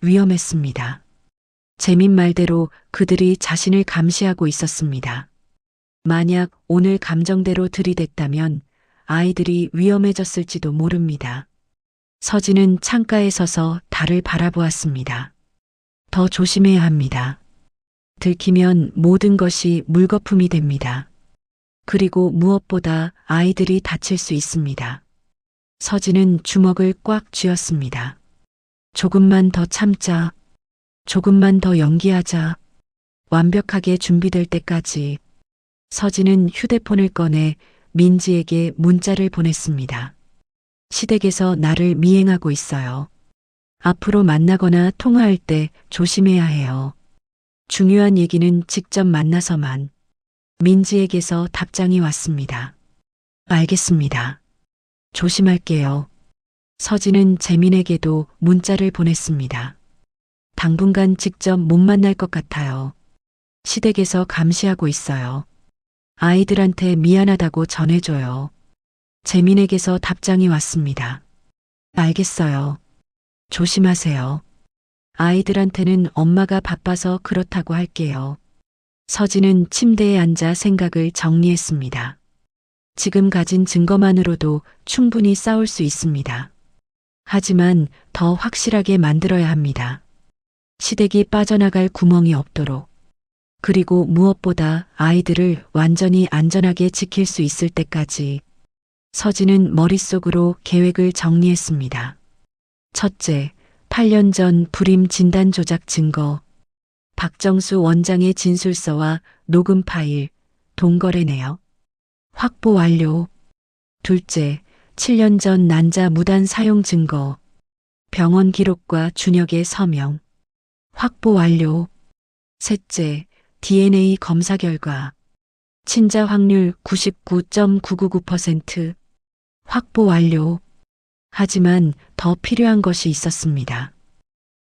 위험했습니다. 재민 말대로 그들이 자신을 감시하고 있었습니다. 만약 오늘 감정대로 들이댔다면 아이들이 위험해졌을지도 모릅니다. 서진은 창가에 서서 달을 바라보았습니다. 더 조심해야 합니다. 들키면 모든 것이 물거품이 됩니다. 그리고 무엇보다 아이들이 다칠 수 있습니다. 서진은 주먹을 꽉 쥐었습니다. 조금만 더 참자. 조금만 더 연기하자. 완벽하게 준비될 때까지. 서진은 휴대폰을 꺼내 민지에게 문자를 보냈습니다. 시댁에서 나를 미행하고 있어요. 앞으로 만나거나 통화할 때 조심해야 해요. 중요한 얘기는 직접 만나서만. 민지에게서 답장이 왔습니다. 알겠습니다. 조심할게요. 서진은 재민에게도 문자를 보냈습니다. 당분간 직접 못 만날 것 같아요. 시댁에서 감시하고 있어요. 아이들한테 미안하다고 전해줘요. 재민에게서 답장이 왔습니다. 알겠어요. 조심하세요. 아이들한테는 엄마가 바빠서 그렇다고 할게요. 서진은 침대에 앉아 생각을 정리했습니다. 지금 가진 증거만으로도 충분히 싸울 수 있습니다. 하지만 더 확실하게 만들어야 합니다. 시댁이 빠져나갈 구멍이 없도록. 그리고 무엇보다 아이들을 완전히 안전하게 지킬 수 있을 때까지. 서진은 머릿속으로 계획을 정리했습니다. 첫째, 8년 전 불임 진단 조작 증거. 박정수 원장의 진술서와 녹음 파일, 동거래 내역. 확보 완료. 둘째, 7년 전 난자 무단 사용 증거. 병원 기록과 준혁의 서명. 확보 완료. 셋째, DNA 검사 결과. 친자 확률 99.999%. 확보 완료. 하지만 더 필요한 것이 있었습니다.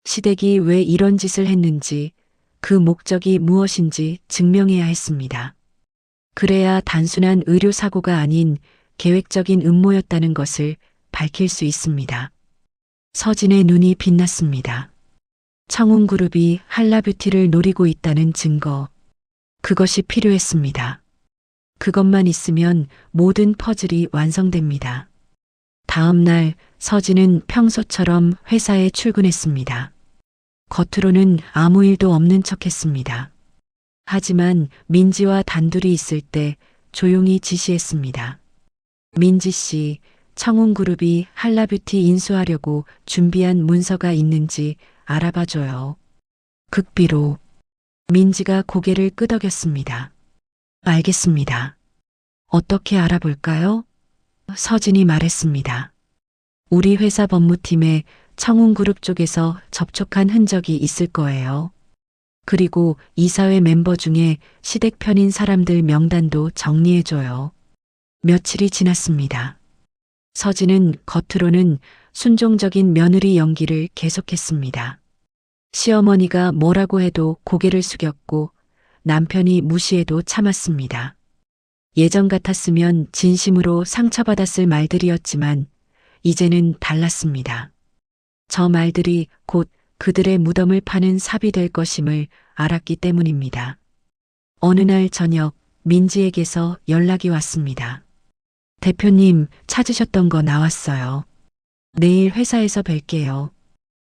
시댁이 왜 이런 짓을 했는지, 그 목적이 무엇인지 증명해야 했습니다. 그래야 단순한 의료사고가 아닌 계획적인 음모였다는 것을 밝힐 수 있습니다. 서진의 눈이 빛났습니다. 청운그룹이 한라뷰티를 노리고 있다는 증거. 그것이 필요했습니다. 그것만 있으면 모든 퍼즐이 완성됩니다. 다음 날 서진은 평소처럼 회사에 출근했습니다. 겉으로는 아무 일도 없는 척했습니다. 하지만 민지와 단둘이 있을 때 조용히 지시했습니다. 민지 씨, 청운그룹이 한라뷰티 인수하려고 준비한 문서가 있는지 알아봐줘요. 극비로. 민지가 고개를 끄덕였습니다. 알겠습니다. 어떻게 알아볼까요? 서진이 말했습니다. 우리 회사 법무팀에 청운그룹 쪽에서 접촉한 흔적이 있을 거예요. 그리고 이사회 멤버 중에 시댁 편인 사람들 명단도 정리해줘요. 며칠이 지났습니다. 서진은 겉으로는 순종적인 며느리 연기를 계속했습니다. 시어머니가 뭐라고 해도 고개를 숙였고 남편이 무시해도 참았습니다. 예전 같았으면 진심으로 상처받았을 말들이었지만 이제는 달랐습니다. 저 말들이 곧 그들의 무덤을 파는 삽이 될 것임을 알았기 때문입니다. 어느 날 저녁 민지에게서 연락이 왔습니다. 대표님 찾으셨던 거 나왔어요. 내일 회사에서 뵐게요.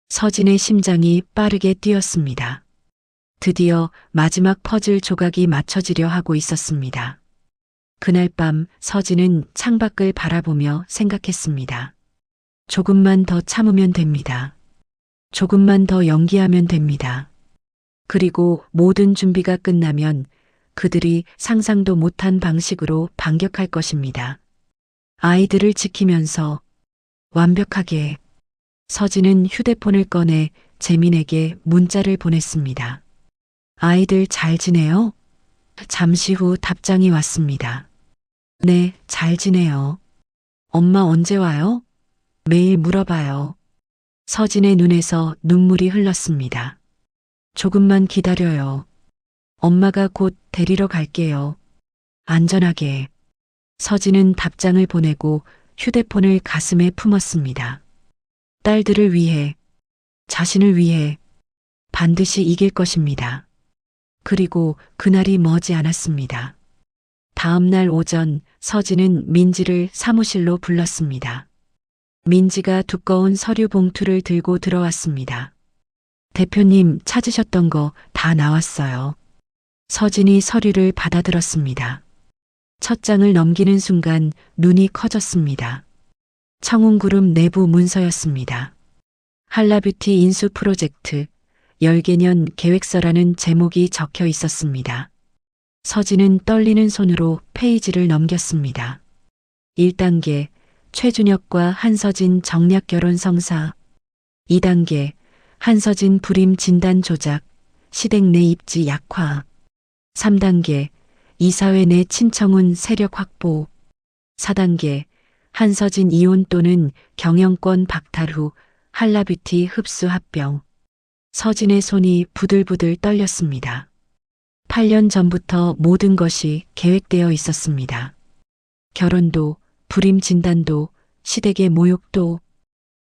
서진의 심장이 빠르게 뛰었습니다. 드디어 마지막 퍼즐 조각이 맞춰지려 하고 있었습니다. 그날 밤 서진은 창밖을 바라보며 생각했습니다. 조금만 더 참으면 됩니다. 조금만 더 연기하면 됩니다. 그리고 모든 준비가 끝나면 그들이 상상도 못한 방식으로 반격할 것입니다. 아이들을 지키면서 완벽하게. 서진은 휴대폰을 꺼내 재민에게 문자를 보냈습니다. 아이들 잘 지내요? 잠시 후 답장이 왔습니다. 네, 잘 지내요. 엄마 언제 와요? 매일 물어봐요. 서진의 눈에서 눈물이 흘렀습니다. 조금만 기다려요. 엄마가 곧 데리러 갈게요. 안전하게. 서진은 답장을 보내고 휴대폰을 가슴에 품었습니다. 딸들을 위해, 자신을 위해 반드시 이길 것입니다. 그리고 그날이 머지 않았습니다. 다음 날 오전 서진은 민지를 사무실로 불렀습니다. 민지가 두꺼운 서류 봉투를 들고 들어왔습니다. 대표님 찾으셨던 거 다 나왔어요. 서진이 서류를 받아들었습니다. 첫 장을 넘기는 순간 눈이 커졌습니다. 청운그룹 내부 문서였습니다. 한라뷰티 인수 프로젝트 열개년 계획서라는 제목이 적혀 있었습니다. 서진은 떨리는 손으로 페이지를 넘겼습니다. 1단계 최준혁과 한서진 정략 결혼 성사. 2단계 한서진 불임 진단 조작, 시댁 내 입지 약화. 3단계 이사회 내 친청운 세력 확보. 4단계 한서진 이혼 또는 경영권 박탈 후 한라뷰티 흡수 합병. 서진의 손이 부들부들 떨렸습니다. 8년 전부터 모든 것이 계획되어 있었습니다. 결혼도, 불임 진단도, 시댁의 모욕도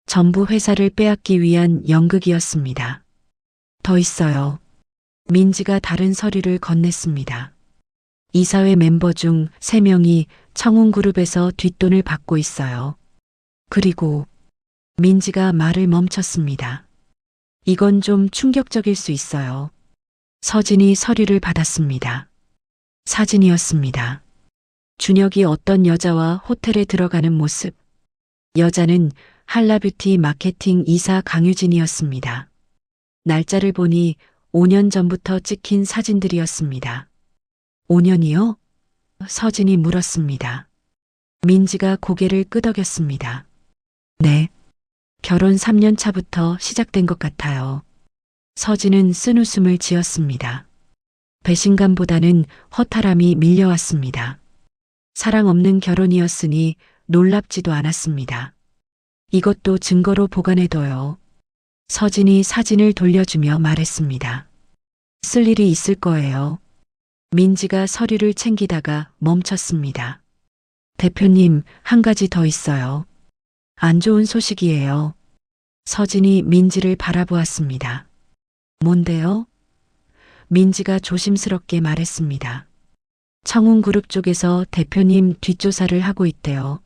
전부 회사를 빼앗기 위한 연극이었습니다. 더 있어요. 민지가 다른 서류를 건넸습니다. 이사회 멤버 중 3명이 청운그룹에서 뒷돈을 받고 있어요. 그리고 민지가 말을 멈췄습니다. 이건 좀 충격적일 수 있어요. 서진이 서류를 받았습니다. 사진이었습니다. 준혁이 어떤 여자와 호텔에 들어가는 모습. 여자는 한라뷰티 마케팅 이사 강유진이었습니다. 날짜를 보니 5년 전부터 찍힌 사진들이었습니다. 5년이요? 서진이 물었습니다. 민지가 고개를 끄덕였습니다. 네. 결혼 3년 차부터 시작된 것 같아요. 서진은 쓴웃음을 지었습니다. 배신감보다는 허탈함이 밀려왔습니다. 사랑 없는 결혼이었으니 놀랍지도 않았습니다. 이것도 증거로 보관해둬요. 서진이 사진을 돌려주며 말했습니다. 쓸 일이 있을 거예요. 민지가 서류를 챙기다가 멈췄습니다. 대표님, 한 가지 더 있어요. 안 좋은 소식이에요. 서진이 민지를 바라보았습니다. 뭔데요? 민지가 조심스럽게 말했습니다. 청운그룹 쪽에서 대표님 뒷조사를 하고 있대요.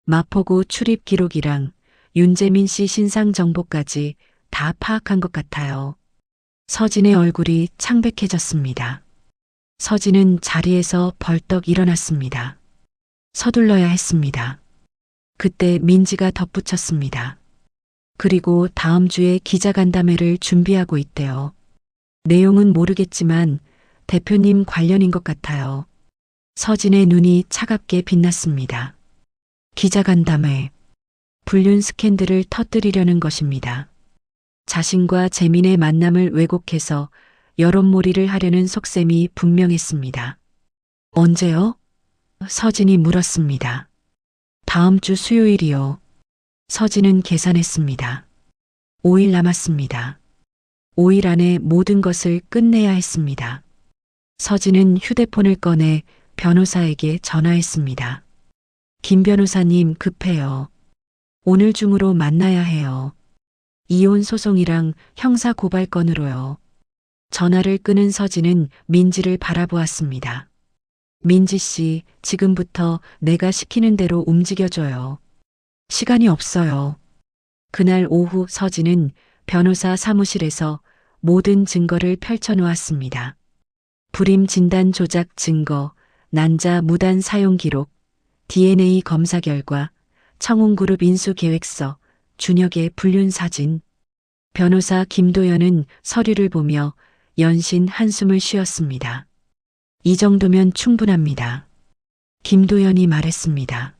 마포구 출입 기록이랑 윤재민 씨 신상 정보까지 다 파악한 것 같아요. 서진의 얼굴이 창백해졌습니다. 서진은 자리에서 벌떡 일어났습니다. 서둘러야 했습니다. 그때 민지가 덧붙였습니다. 그리고 다음 주에 기자간담회를 준비하고 있대요. 내용은 모르겠지만 대표님 관련인 것 같아요. 서진의 눈이 차갑게 빛났습니다. 기자간담회. 불륜 스캔들을 터뜨리려는 것입니다. 자신과 재민의 만남을 왜곡해서 여론몰이를 하려는 속셈이 분명했습니다. 언제요? 서진이 물었습니다. 다음 주 수요일이요. 서진은 계산했습니다. 5일 남았습니다. 5일 안에 모든 것을 끝내야 했습니다. 서진은 휴대폰을 꺼내 변호사에게 전화했습니다. 김 변호사님 급해요. 오늘 중으로 만나야 해요. 이혼 소송이랑 형사 고발 건으로요. 전화를 끊은 서진은 민지를 바라보았습니다. 민지 씨, 지금부터 내가 시키는 대로 움직여줘요. 시간이 없어요. 그날 오후 서진은 변호사 사무실에서 모든 증거를 펼쳐놓았습니다. 불임 진단 조작 증거, 난자 무단 사용 기록, DNA 검사 결과, 청운그룹 인수 계획서, 준혁의 불륜 사진. 변호사 김도연은 서류를 보며 연신 한숨을 쉬었습니다. 이 정도면 충분합니다. 김도연이 말했습니다.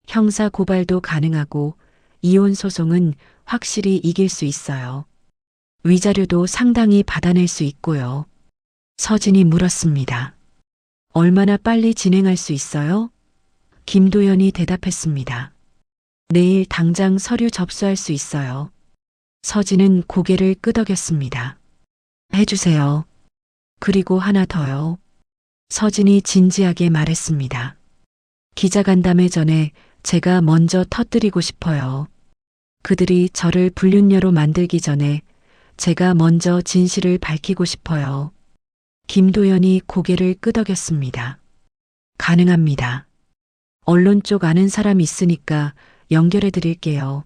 형사 고발도 가능하고 이혼 소송은 확실히 이길 수 있어요. 위자료도 상당히 받아낼 수 있고요. 서진이 물었습니다. 얼마나 빨리 진행할 수 있어요? 김도연이 대답했습니다. 내일 당장 서류 접수할 수 있어요. 서진은 고개를 끄덕였습니다. 해주세요. 그리고 하나 더요. 서진이 진지하게 말했습니다. 기자간담회 전에 제가 먼저 터뜨리고 싶어요. 그들이 저를 불륜녀로 만들기 전에 제가 먼저 진실을 밝히고 싶어요. 김도연이 고개를 끄덕였습니다. 가능합니다. 언론 쪽 아는 사람 있으니까 연결해 드릴게요.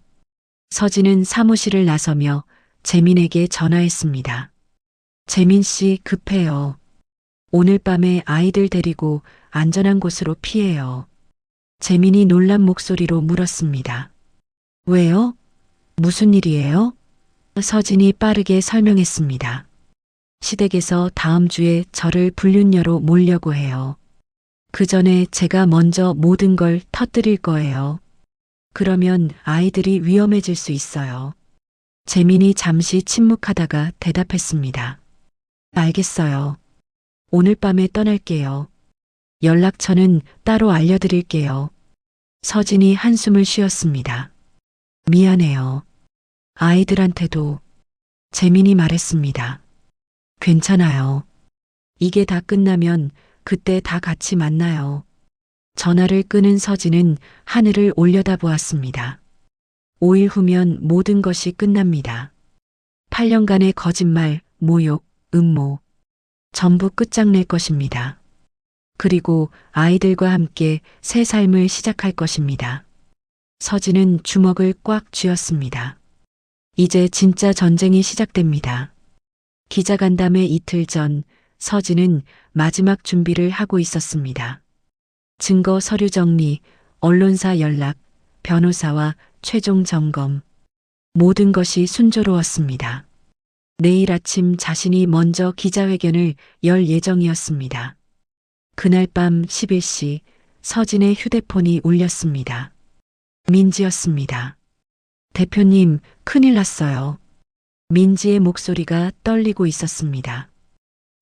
서진은 사무실을 나서며 재민에게 전화했습니다. 재민 씨 급해요. 오늘 밤에 아이들 데리고 안전한 곳으로 피해요. 재민이 놀란 목소리로 물었습니다. 왜요? 무슨 일이에요? 서진이 빠르게 설명했습니다. 시댁에서 다음 주에 저를 불륜녀로 몰려고 해요. 그 전에 제가 먼저 모든 걸 터뜨릴 거예요. 그러면 아이들이 위험해질 수 있어요. 재민이 잠시 침묵하다가 대답했습니다. 알겠어요. 오늘 밤에 떠날게요. 연락처는 따로 알려드릴게요. 서진이 한숨을 쉬었습니다. 미안해요. 아이들한테도. 재민이 말했습니다. 괜찮아요. 이게 다 끝나면 그때 다 같이 만나요. 전화를 끊은 서진은 하늘을 올려다보았습니다. 5일 후면 모든 것이 끝납니다. 8년간의 거짓말, 모욕, 음모. 전부 끝장낼 것입니다. 그리고 아이들과 함께 새 삶을 시작할 것입니다. 서진은 주먹을 꽉 쥐었습니다. 이제 진짜 전쟁이 시작됩니다. 기자간담회 이틀 전 서진은 마지막 준비를 하고 있었습니다. 증거 서류 정리, 언론사 연락, 변호사와 최종 점검. 모든 것이 순조로웠습니다. 내일 아침 자신이 먼저 기자회견을 열 예정이었습니다. 그날 밤 11시 서진의 휴대폰이 울렸습니다. 민지였습니다. 대표님, 큰일 났어요. 민지의 목소리가 떨리고 있었습니다.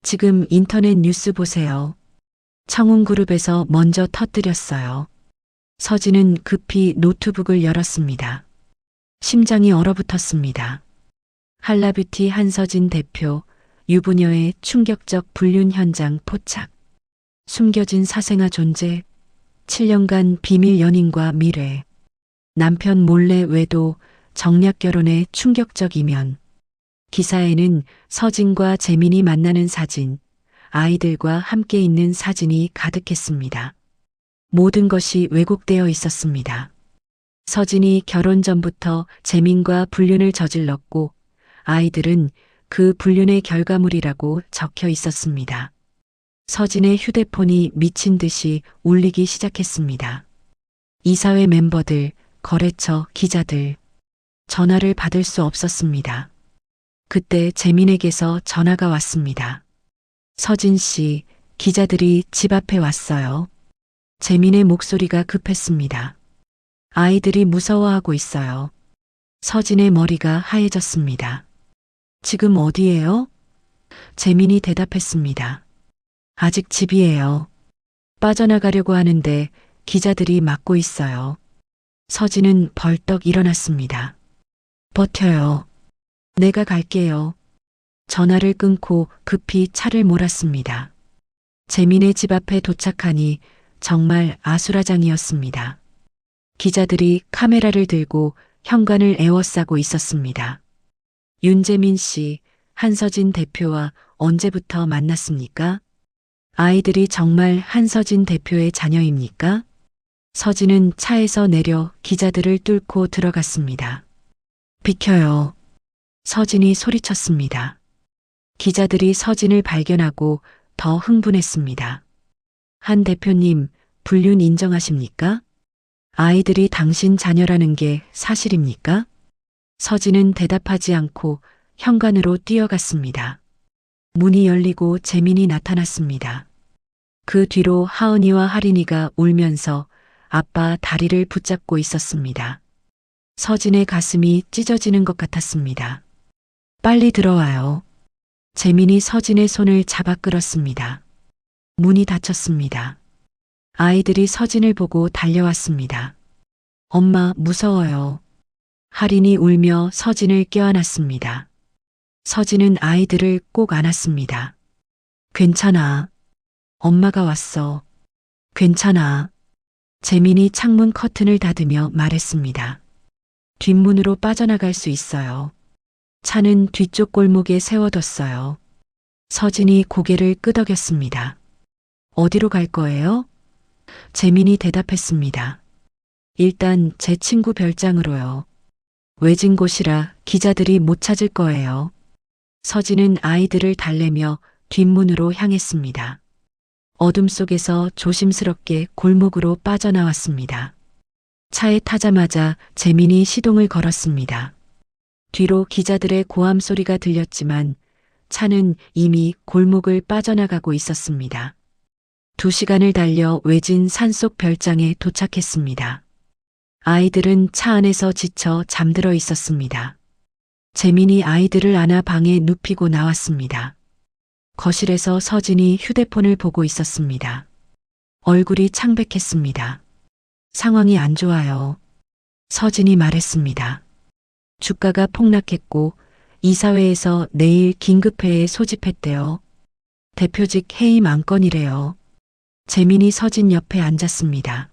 지금 인터넷 뉴스 보세요. 청운그룹에서 먼저 터뜨렸어요. 서진은 급히 노트북을 열었습니다. 심장이 얼어붙었습니다. 한라뷰티 한서진 대표, 유부녀의 충격적 불륜 현장 포착. 숨겨진 사생아 존재, 7년간 비밀 연인과 미래. 남편 몰래 외도, 정략 결혼의 충격적 이면. 기사에는 서진과 재민이 만나는 사진, 아이들과 함께 있는 사진이 가득했습니다. 모든 것이 왜곡되어 있었습니다. 서진이 결혼 전부터 재민과 불륜을 저질렀고 아이들은 그 불륜의 결과물이라고 적혀 있었습니다. 서진의 휴대폰이 미친 듯이 울리기 시작했습니다. 이사회 멤버들, 거래처, 기자들. 전화를 받을 수 없었습니다. 그때 재민에게서 전화가 왔습니다. 서진 씨, 기자들이 집 앞에 왔어요. 재민의 목소리가 급했습니다. 아이들이 무서워하고 있어요. 서진의 머리가 하얘졌습니다. 지금 어디예요? 재민이 대답했습니다. 아직 집이에요. 빠져나가려고 하는데 기자들이 막고 있어요. 서진은 벌떡 일어났습니다. 버텨요. 내가 갈게요. 전화를 끊고 급히 차를 몰았습니다. 재민의 집 앞에 도착하니 정말 아수라장이었습니다. 기자들이 카메라를 들고 현관을 에워싸고 있었습니다. 윤재민 씨, 한서진 대표와 언제부터 만났습니까? 아이들이 정말 한서진 대표의 자녀입니까? 서진은 차에서 내려 기자들을 뚫고 들어갔습니다. 비켜요. 서진이 소리쳤습니다. 기자들이 서진을 발견하고 더 흥분했습니다. 한 대표님, 불륜 인정하십니까? 아이들이 당신 자녀라는 게 사실입니까? 서진은 대답하지 않고 현관으로 뛰어갔습니다. 문이 열리고 재민이 나타났습니다. 그 뒤로 하은이와 하린이가 울면서 아빠 다리를 붙잡고 있었습니다. 서진의 가슴이 찢어지는 것 같았습니다. 빨리 들어와요. 재민이 서진의 손을 잡아 끌었습니다. 문이 닫혔습니다. 아이들이 서진을 보고 달려왔습니다. 엄마, 무서워요. 하린이 울며 서진을 껴안았습니다. 서진은 아이들을 꼭 안았습니다. 괜찮아. 엄마가 왔어. 괜찮아. 재민이 창문 커튼을 닫으며 말했습니다. 뒷문으로 빠져나갈 수 있어요. 차는 뒤쪽 골목에 세워뒀어요. 서진이 고개를 끄덕였습니다. 어디로 갈 거예요? 재민이 대답했습니다. 일단 제 친구 별장으로요. 외진 곳이라 기자들이 못 찾을 거예요. 서진은 아이들을 달래며 뒷문으로 향했습니다. 어둠 속에서 조심스럽게 골목으로 빠져나왔습니다. 차에 타자마자 재민이 시동을 걸었습니다. 뒤로 기자들의 고함 소리가 들렸지만 차는 이미 골목을 빠져나가고 있었습니다. 2시간을 달려 외진 산속 별장에 도착했습니다. 아이들은 차 안에서 지쳐 잠들어 있었습니다. 재민이 아이들을 안아 방에 눕히고 나왔습니다. 거실에서 서진이 휴대폰을 보고 있었습니다. 얼굴이 창백했습니다. 상황이 안 좋아요. 서진이 말했습니다. 주가가 폭락했고 이사회에서 내일 긴급회에 소집했대요. 대표직 해임 안건이래요. 재민이 서진 옆에 앉았습니다.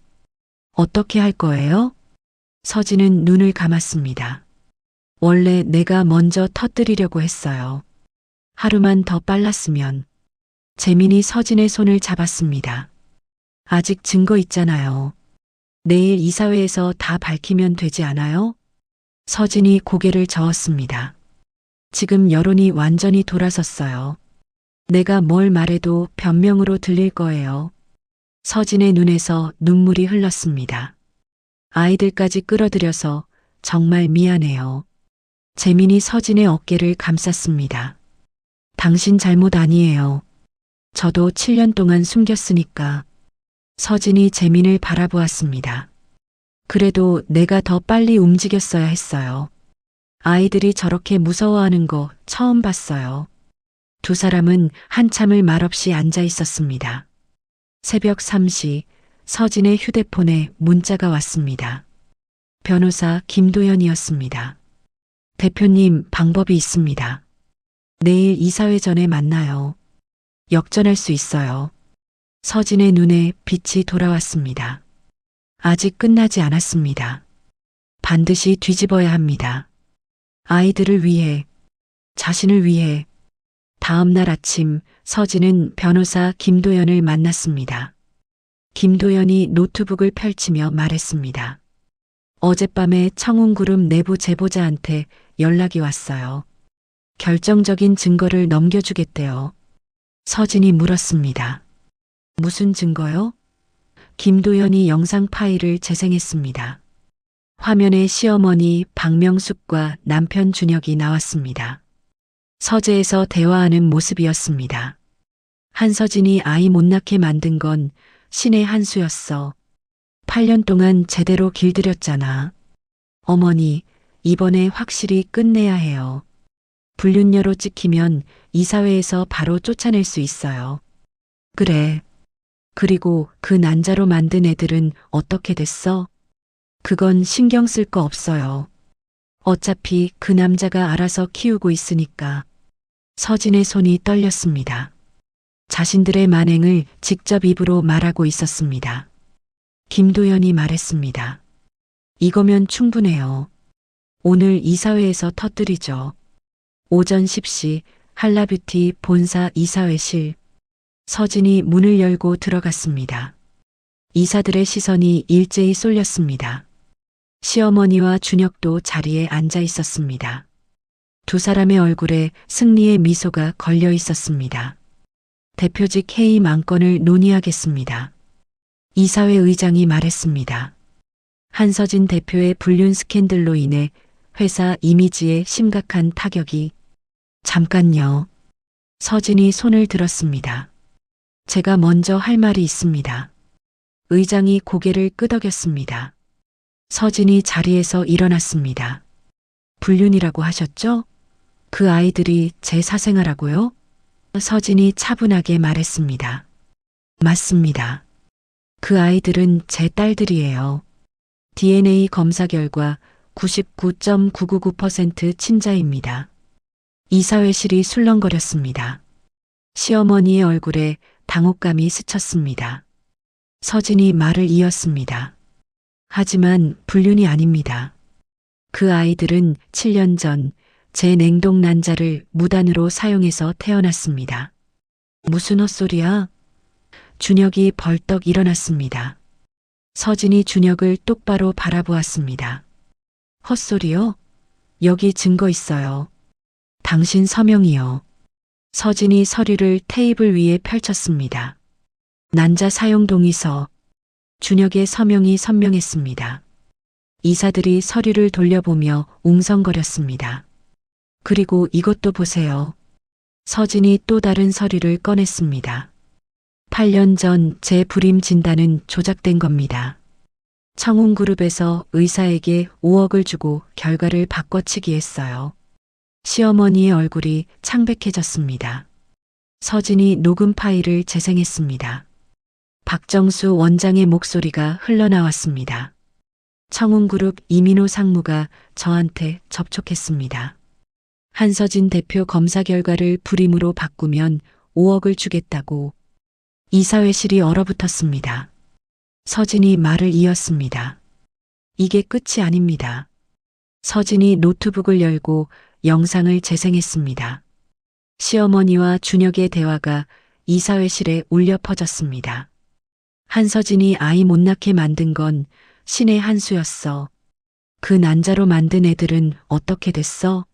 어떻게 할 거예요? 서진은 눈을 감았습니다. 원래 내가 먼저 터뜨리려고 했어요. 하루만 더 빨랐으면. 재민이 서진의 손을 잡았습니다. 아직 증거 있잖아요. 내일 이사회에서 다 밝히면 되지 않아요? 서진이 고개를 저었습니다. 지금 여론이 완전히 돌아섰어요. 내가 뭘 말해도 변명으로 들릴 거예요. 서진의 눈에서 눈물이 흘렀습니다. 아이들까지 끌어들여서 정말 미안해요. 재민이 서진의 어깨를 감쌌습니다. 당신 잘못 아니에요. 저도 7년 동안 숨겼으니까. 서진이 재민을 바라보았습니다. 그래도 내가 더 빨리 움직였어야 했어요. 아이들이 저렇게 무서워하는 거 처음 봤어요. 두 사람은 한참을 말없이 앉아 있었습니다. 새벽 3시 서진의 휴대폰에 문자가 왔습니다. 변호사 김도연이었습니다. 대표님, 방법이 있습니다. 내일 이사회 전에 만나요. 역전할 수 있어요. 서진의 눈에 빛이 돌아왔습니다. 아직 끝나지 않았습니다. 반드시 뒤집어야 합니다. 아이들을 위해, 자신을 위해. 다음 날 아침 서진은 변호사 김도연을 만났습니다. 김도연이 노트북을 펼치며 말했습니다. 어젯밤에 청운그룹 내부 제보자한테 연락이 왔어요. 결정적인 증거를 넘겨주겠대요. 서진이 물었습니다. 무슨 증거요? 김도연이 영상 파일을 재생했습니다. 화면에 시어머니 박명숙과 남편 준혁이 나왔습니다. 서재에서 대화하는 모습이었습니다. 한서진이 아이 못 낳게 만든 건 신의 한 수였어. 8년 동안 제대로 길들였잖아. 어머니, 이번에 확실히 끝내야 해요. 불륜녀로 찍히면 이사회에서 바로 쫓아낼 수 있어요. 그래. 그리고 그 난자로 만든 애들은 어떻게 됐어? 그건 신경 쓸 거 없어요. 어차피 그 남자가 알아서 키우고 있으니까. 서진의 손이 떨렸습니다. 자신들의 만행을 직접 입으로 말하고 있었습니다. 김도연이 말했습니다. 이거면 충분해요. 오늘 이사회에서 터뜨리죠. 오전 10시 한라뷰티 본사 이사회실. 서진이 문을 열고 들어갔습니다. 이사들의 시선이 일제히 쏠렸습니다. 시어머니와 준혁도 자리에 앉아 있었습니다. 두 사람의 얼굴에 승리의 미소가 걸려 있었습니다. 대표직 회의 만건을 논의하겠습니다. 이사회 의장이 말했습니다. 한서진 대표의 불륜 스캔들로 인해 회사 이미지에 심각한 타격이. 잠깐요. 서진이 손을 들었습니다. 제가 먼저 할 말이 있습니다. 의장이 고개를 끄덕였습니다. 서진이 자리에서 일어났습니다. 불륜이라고 하셨죠? 그 아이들이 제 사생아라고요? 서진이 차분하게 말했습니다. 맞습니다. 그 아이들은 제 딸들이에요. DNA 검사 결과 99.999% 친자입니다. 이사회실이 술렁거렸습니다. 시어머니의 얼굴에 당혹감이 스쳤습니다. 서진이 말을 이었습니다. 하지만 불륜이 아닙니다. 그 아이들은 7년 전 제 냉동 난자를 무단으로 사용해서 태어났습니다. 무슨 헛소리야? 준혁이 벌떡 일어났습니다. 서진이 준혁을 똑바로 바라보았습니다. 헛소리요? 여기 증거 있어요. 당신 서명이요. 서진이 서류를 테이블 위에 펼쳤습니다. 난자 사용 동의서. 준혁의 서명이 선명했습니다. 이사들이 서류를 돌려보며 웅성거렸습니다. 그리고 이것도 보세요. 서진이 또 다른 서류를 꺼냈습니다. 8년 전 제 불임 진단은 조작된 겁니다. 청운그룹에서 의사에게 5억을 주고 결과를 바꿔치기 했어요. 시어머니의 얼굴이 창백해졌습니다. 서진이 녹음 파일을 재생했습니다. 박정수 원장의 목소리가 흘러나왔습니다. 청운그룹 이민호 상무가 저한테 접촉했습니다. 한서진 대표 검사 결과를 불임으로 바꾸면 5억을 주겠다고. 이사회실이 얼어붙었습니다. 서진이 말을 이었습니다. 이게 끝이 아닙니다. 서진이 노트북을 열고 영상을 재생했습니다. 시어머니와 준혁의 대화가 이사회실에 울려 퍼졌습니다. 한서진이 아이 못 낳게 만든 건 신의 한 수였어. 그 난자로 만든 애들은 어떻게 됐어?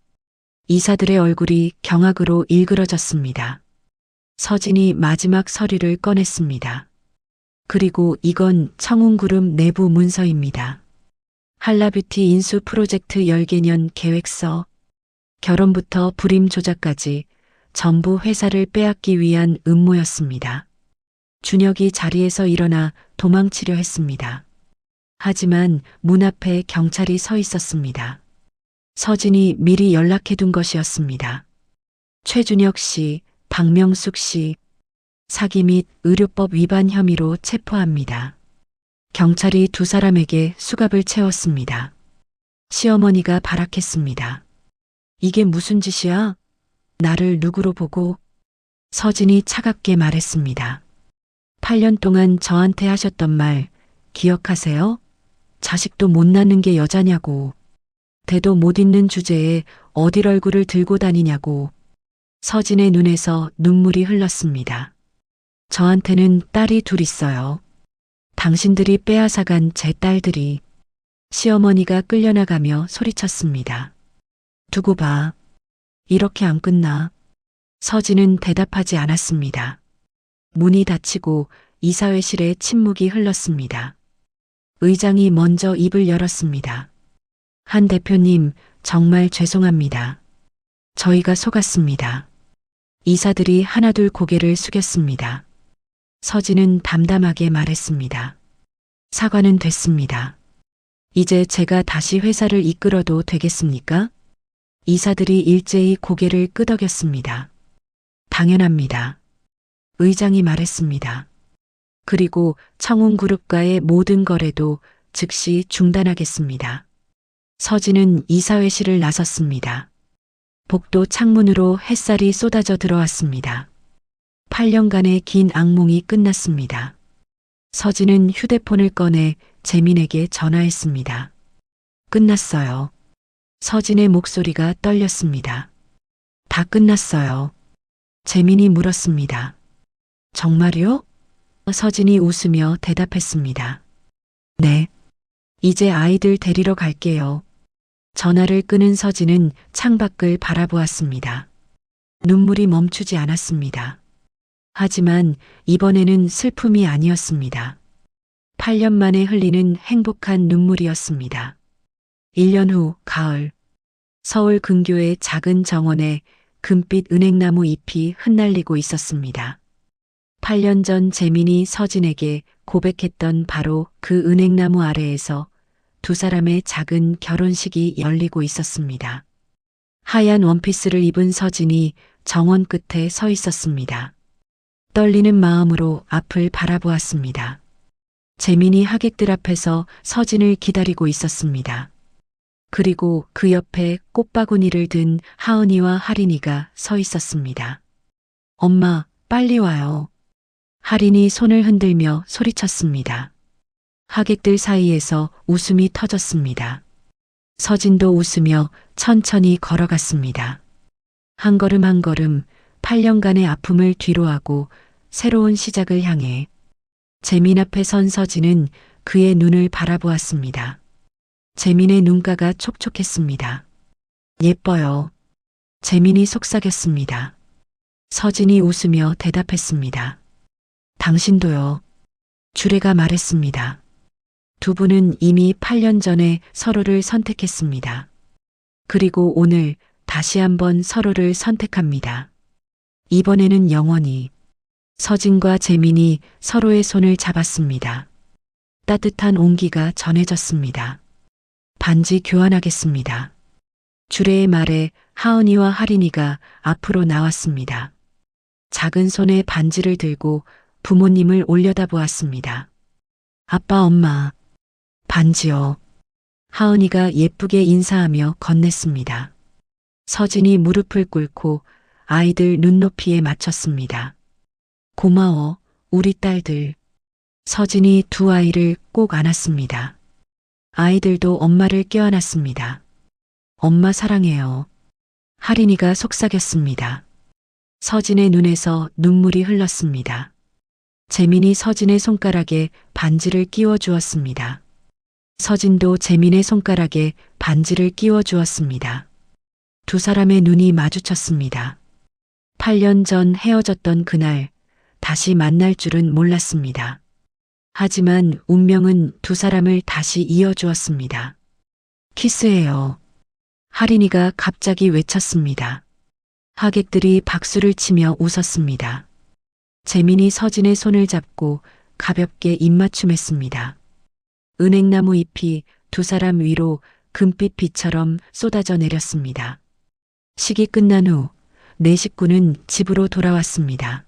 이사들의 얼굴이 경악으로 일그러졌습니다. 서진이 마지막 서류를 꺼냈습니다. 그리고 이건 청운그룹 내부 문서입니다. 한라뷰티 인수 프로젝트 열개년 계획서. 결혼부터 불임 조작까지 전부 회사를 빼앗기 위한 음모였습니다. 준혁이 자리에서 일어나 도망치려 했습니다. 하지만 문 앞에 경찰이 서 있었습니다. 서진이 미리 연락해둔 것이었습니다. 최준혁 씨, 박명숙 씨, 사기 및 의료법 위반 혐의로 체포합니다. 경찰이 두 사람에게 수갑을 채웠습니다. 시어머니가 발악했습니다. 이게 무슨 짓이야? 나를 누구로 보고? 서진이 차갑게 말했습니다. 8년 동안 저한테 하셨던 말 기억하세요? 자식도 못 낳는 게 여자냐고. 대도 못 잇는 주제에 어딜 얼굴을 들고 다니냐고. 서진의 눈에서 눈물이 흘렀습니다. 저한테는 딸이 둘 있어요. 당신들이 빼앗아간 제 딸들이. 시어머니가 끌려나가며 소리쳤습니다. 두고 봐. 이렇게 안 끝나. 서진은 대답하지 않았습니다. 문이 닫히고 이사회실에 침묵이 흘렀습니다. 의장이 먼저 입을 열었습니다. 한 대표님, 정말 죄송합니다. 저희가 속았습니다. 이사들이 하나둘 고개를 숙였습니다. 서진은 담담하게 말했습니다. 사과는 됐습니다. 이제 제가 다시 회사를 이끌어도 되겠습니까? 이사들이 일제히 고개를 끄덕였습니다. 당연합니다. 의장이 말했습니다. 그리고 청운그룹과의 모든 거래도 즉시 중단하겠습니다. 서진은 이사회실을 나섰습니다. 복도 창문으로 햇살이 쏟아져 들어왔습니다. 8년간의 긴 악몽이 끝났습니다. 서진은 휴대폰을 꺼내 재민에게 전화했습니다. 끝났어요. 서진의 목소리가 떨렸습니다. 다 끝났어요. 재민이 물었습니다. 정말요? 서진이 웃으며 대답했습니다. 네. 이제 아이들 데리러 갈게요. 전화를 끊은 서진은 창밖을 바라보았습니다. 눈물이 멈추지 않았습니다. 하지만 이번에는 슬픔이 아니었습니다. 8년 만에 흘리는 행복한 눈물이었습니다. 1년 후 가을, 서울 근교의 작은 정원에 금빛 은행나무 잎이 흩날리고 있었습니다. 8년 전 재민이 서진에게 고백했던 바로 그 은행나무 아래에서 두 사람의 작은 결혼식이 열리고 있었습니다. 하얀 원피스를 입은 서진이 정원 끝에 서 있었습니다. 떨리는 마음으로 앞을 바라보았습니다. 재민이 하객들 앞에서 서진을 기다리고 있었습니다. 그리고 그 옆에 꽃바구니를 든 하은이와 하린이가 서 있었습니다. 엄마, 빨리 와요. 하린이 손을 흔들며 소리쳤습니다. 하객들 사이에서 웃음이 터졌습니다. 서진도 웃으며 천천히 걸어갔습니다. 한 걸음 한 걸음 8년간의 아픔을 뒤로하고 새로운 시작을 향해 재민 앞에 선 서진은 그의 눈을 바라보았습니다. 재민의 눈가가 촉촉했습니다. 예뻐요. 재민이 속삭였습니다. 서진이 웃으며 대답했습니다. 당신도요. 주례가 말했습니다. 두 분은 이미 8년 전에 서로를 선택했습니다. 그리고 오늘 다시 한번 서로를 선택합니다. 이번에는 영원히. 서진과 재민이 서로의 손을 잡았습니다. 따뜻한 온기가 전해졌습니다. 반지 교환하겠습니다. 주례의 말에 하은이와 하린이가 앞으로 나왔습니다. 작은 손에 반지를 들고 부모님을 올려다보았습니다. 아빠, 엄마, 반지요. 하은이가 예쁘게 인사하며 건넸습니다. 서진이 무릎을 꿇고 아이들 눈높이에 맞췄습니다. 고마워, 우리 딸들. 서진이 두 아이를 꼭 안았습니다. 아이들도 엄마를 껴안았습니다. 엄마 사랑해요. 하린이가 속삭였습니다. 서진의 눈에서 눈물이 흘렀습니다. 재민이 서진의 손가락에 반지를 끼워 주었습니다. 서진도 재민의 손가락에 반지를 끼워 주었습니다. 두 사람의 눈이 마주쳤습니다. 8년 전 헤어졌던 그날 다시 만날 줄은 몰랐습니다. 하지만 운명은 두 사람을 다시 이어주었습니다. 키스해요. 하린이가 갑자기 외쳤습니다. 하객들이 박수를 치며 웃었습니다. 재민이 서진의 손을 잡고 가볍게 입맞춤했습니다. 은행나무 잎이 두 사람 위로 금빛 비처럼 쏟아져 내렸습니다. 식이 끝난 후 네 식구는 집으로 돌아왔습니다.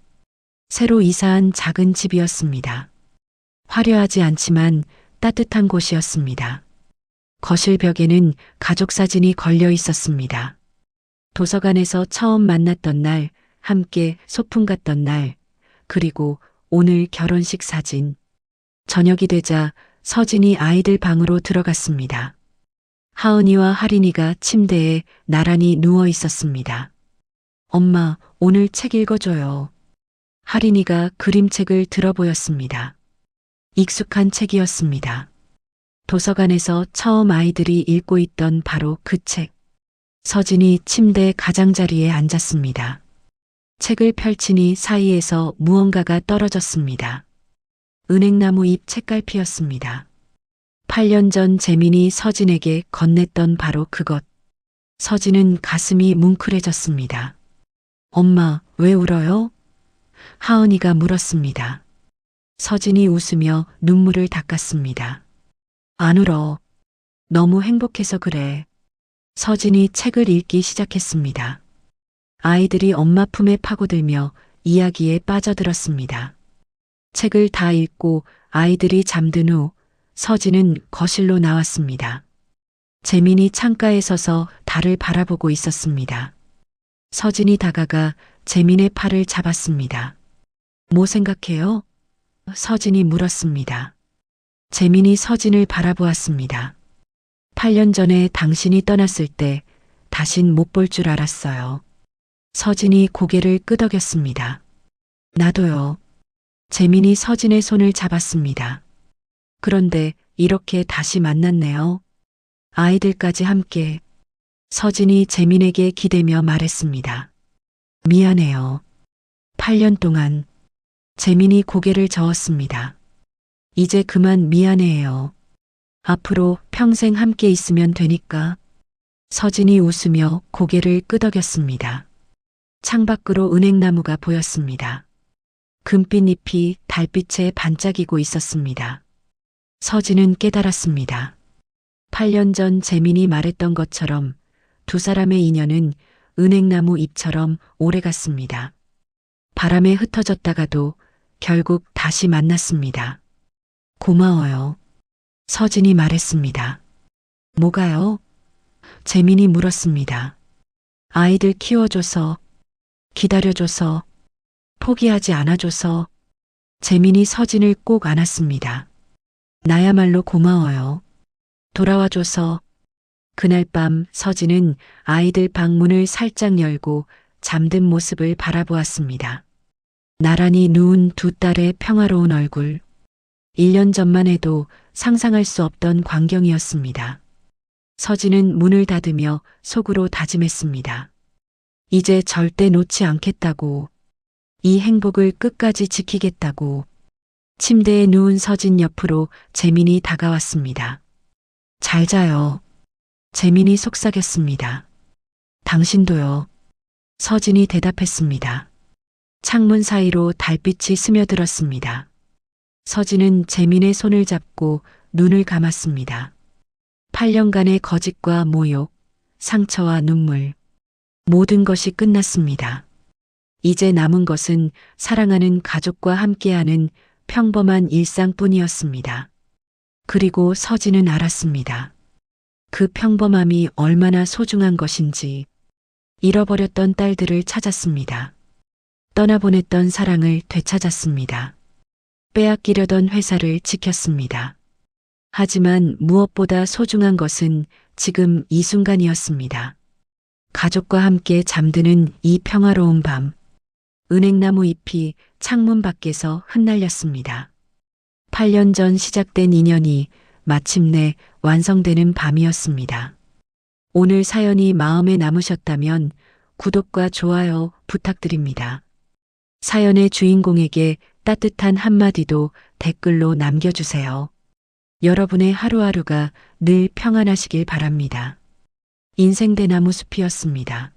새로 이사한 작은 집이었습니다. 화려하지 않지만 따뜻한 곳이었습니다. 거실 벽에는 가족 사진이 걸려 있었습니다. 도서관에서 처음 만났던 날, 함께 소풍 갔던 날, 그리고 오늘 결혼식 사진. 저녁이 되자 서진이 아이들 방으로 들어갔습니다. 하은이와 하린이가 침대에 나란히 누워 있었습니다. 엄마, 오늘 책 읽어줘요. 하린이가 그림책을 들어 보였습니다. 익숙한 책이었습니다. 도서관에서 처음 아이들이 읽고 있던 바로 그 책. 서진이 침대 가장자리에 앉았습니다. 책을 펼치니 사이에서 무언가가 떨어졌습니다. 은행나무 잎 책갈피였습니다. 8년 전 재민이 서진에게 건넸던 바로 그것. 서진은 가슴이 뭉클해졌습니다. 엄마, 왜 울어요? 하은이가 물었습니다. 서진이 웃으며 눈물을 닦았습니다. 안 울어. 너무 행복해서 그래. 서진이 책을 읽기 시작했습니다. 아이들이 엄마 품에 파고들며 이야기에 빠져들었습니다. 책을 다 읽고 아이들이 잠든 후 서진은 거실로 나왔습니다. 재민이 창가에 서서 달을 바라보고 있었습니다. 서진이 다가가 재민의 팔을 잡았습니다. 뭐 생각해요? 서진이 물었습니다. 재민이 서진을 바라보았습니다. 8년 전에 당신이 떠났을 때 다신 못 볼 줄 알았어요. 서진이 고개를 끄덕였습니다. 나도요. 재민이 서진의 손을 잡았습니다. 그런데 이렇게 다시 만났네요. 아이들까지 함께. 서진이 재민에게 기대며 말했습니다. 미안해요. 8년 동안. 재민이 고개를 저었습니다. 이제 그만 미안해해요. 앞으로 평생 함께 있으면 되니까. 서진이 웃으며 고개를 끄덕였습니다. 창밖으로 은행나무가 보였습니다. 금빛 잎이 달빛에 반짝이고 있었습니다. 서진은 깨달았습니다. 8년 전 재민이 말했던 것처럼 두 사람의 인연은 은행나무 잎처럼 오래갔습니다. 바람에 흩어졌다가도 결국 다시 만났습니다. 고마워요. 서진이 말했습니다. 뭐가요? 재민이 물었습니다. 아이들 키워줘서, 기다려줘서, 포기하지 않아줘서. 재민이 서진을 꼭 안았습니다. 나야말로 고마워요. 돌아와줘서. 그날 밤 서진은 아이들 방문을 살짝 열고 잠든 모습을 바라보았습니다. 나란히 누운 두 딸의 평화로운 얼굴. 1년 전만 해도 상상할 수 없던 광경이었습니다. 서진은 문을 닫으며 속으로 다짐했습니다. 이제 절대 놓지 않겠다고. 이 행복을 끝까지 지키겠다고. 침대에 누운 서진 옆으로 재민이 다가왔습니다. 잘 자요. 재민이 속삭였습니다. 당신도요. 서진이 대답했습니다. 창문 사이로 달빛이 스며들었습니다. 서진은 재민의 손을 잡고 눈을 감았습니다. 8년간의 거짓과 모욕, 상처와 눈물, 모든 것이 끝났습니다. 이제 남은 것은 사랑하는 가족과 함께하는 평범한 일상뿐이었습니다. 그리고 서진은 알았습니다. 그 평범함이 얼마나 소중한 것인지. 잃어버렸던 딸들을 찾았습니다. 떠나보냈던 사랑을 되찾았습니다. 빼앗기려던 회사를 지켰습니다. 하지만 무엇보다 소중한 것은 지금 이 순간이었습니다. 가족과 함께 잠드는 이 평화로운 밤. 은행나무 잎이 창문 밖에서 흩날렸습니다. 8년 전 시작된 인연이 마침내 완성되는 밤이었습니다. 오늘 사연이 마음에 남으셨다면 구독과 좋아요 부탁드립니다. 사연의 주인공에게 따뜻한 한마디도 댓글로 남겨주세요. 여러분의 하루하루가 늘 평안하시길 바랍니다. 인생대나무 숲이었습니다.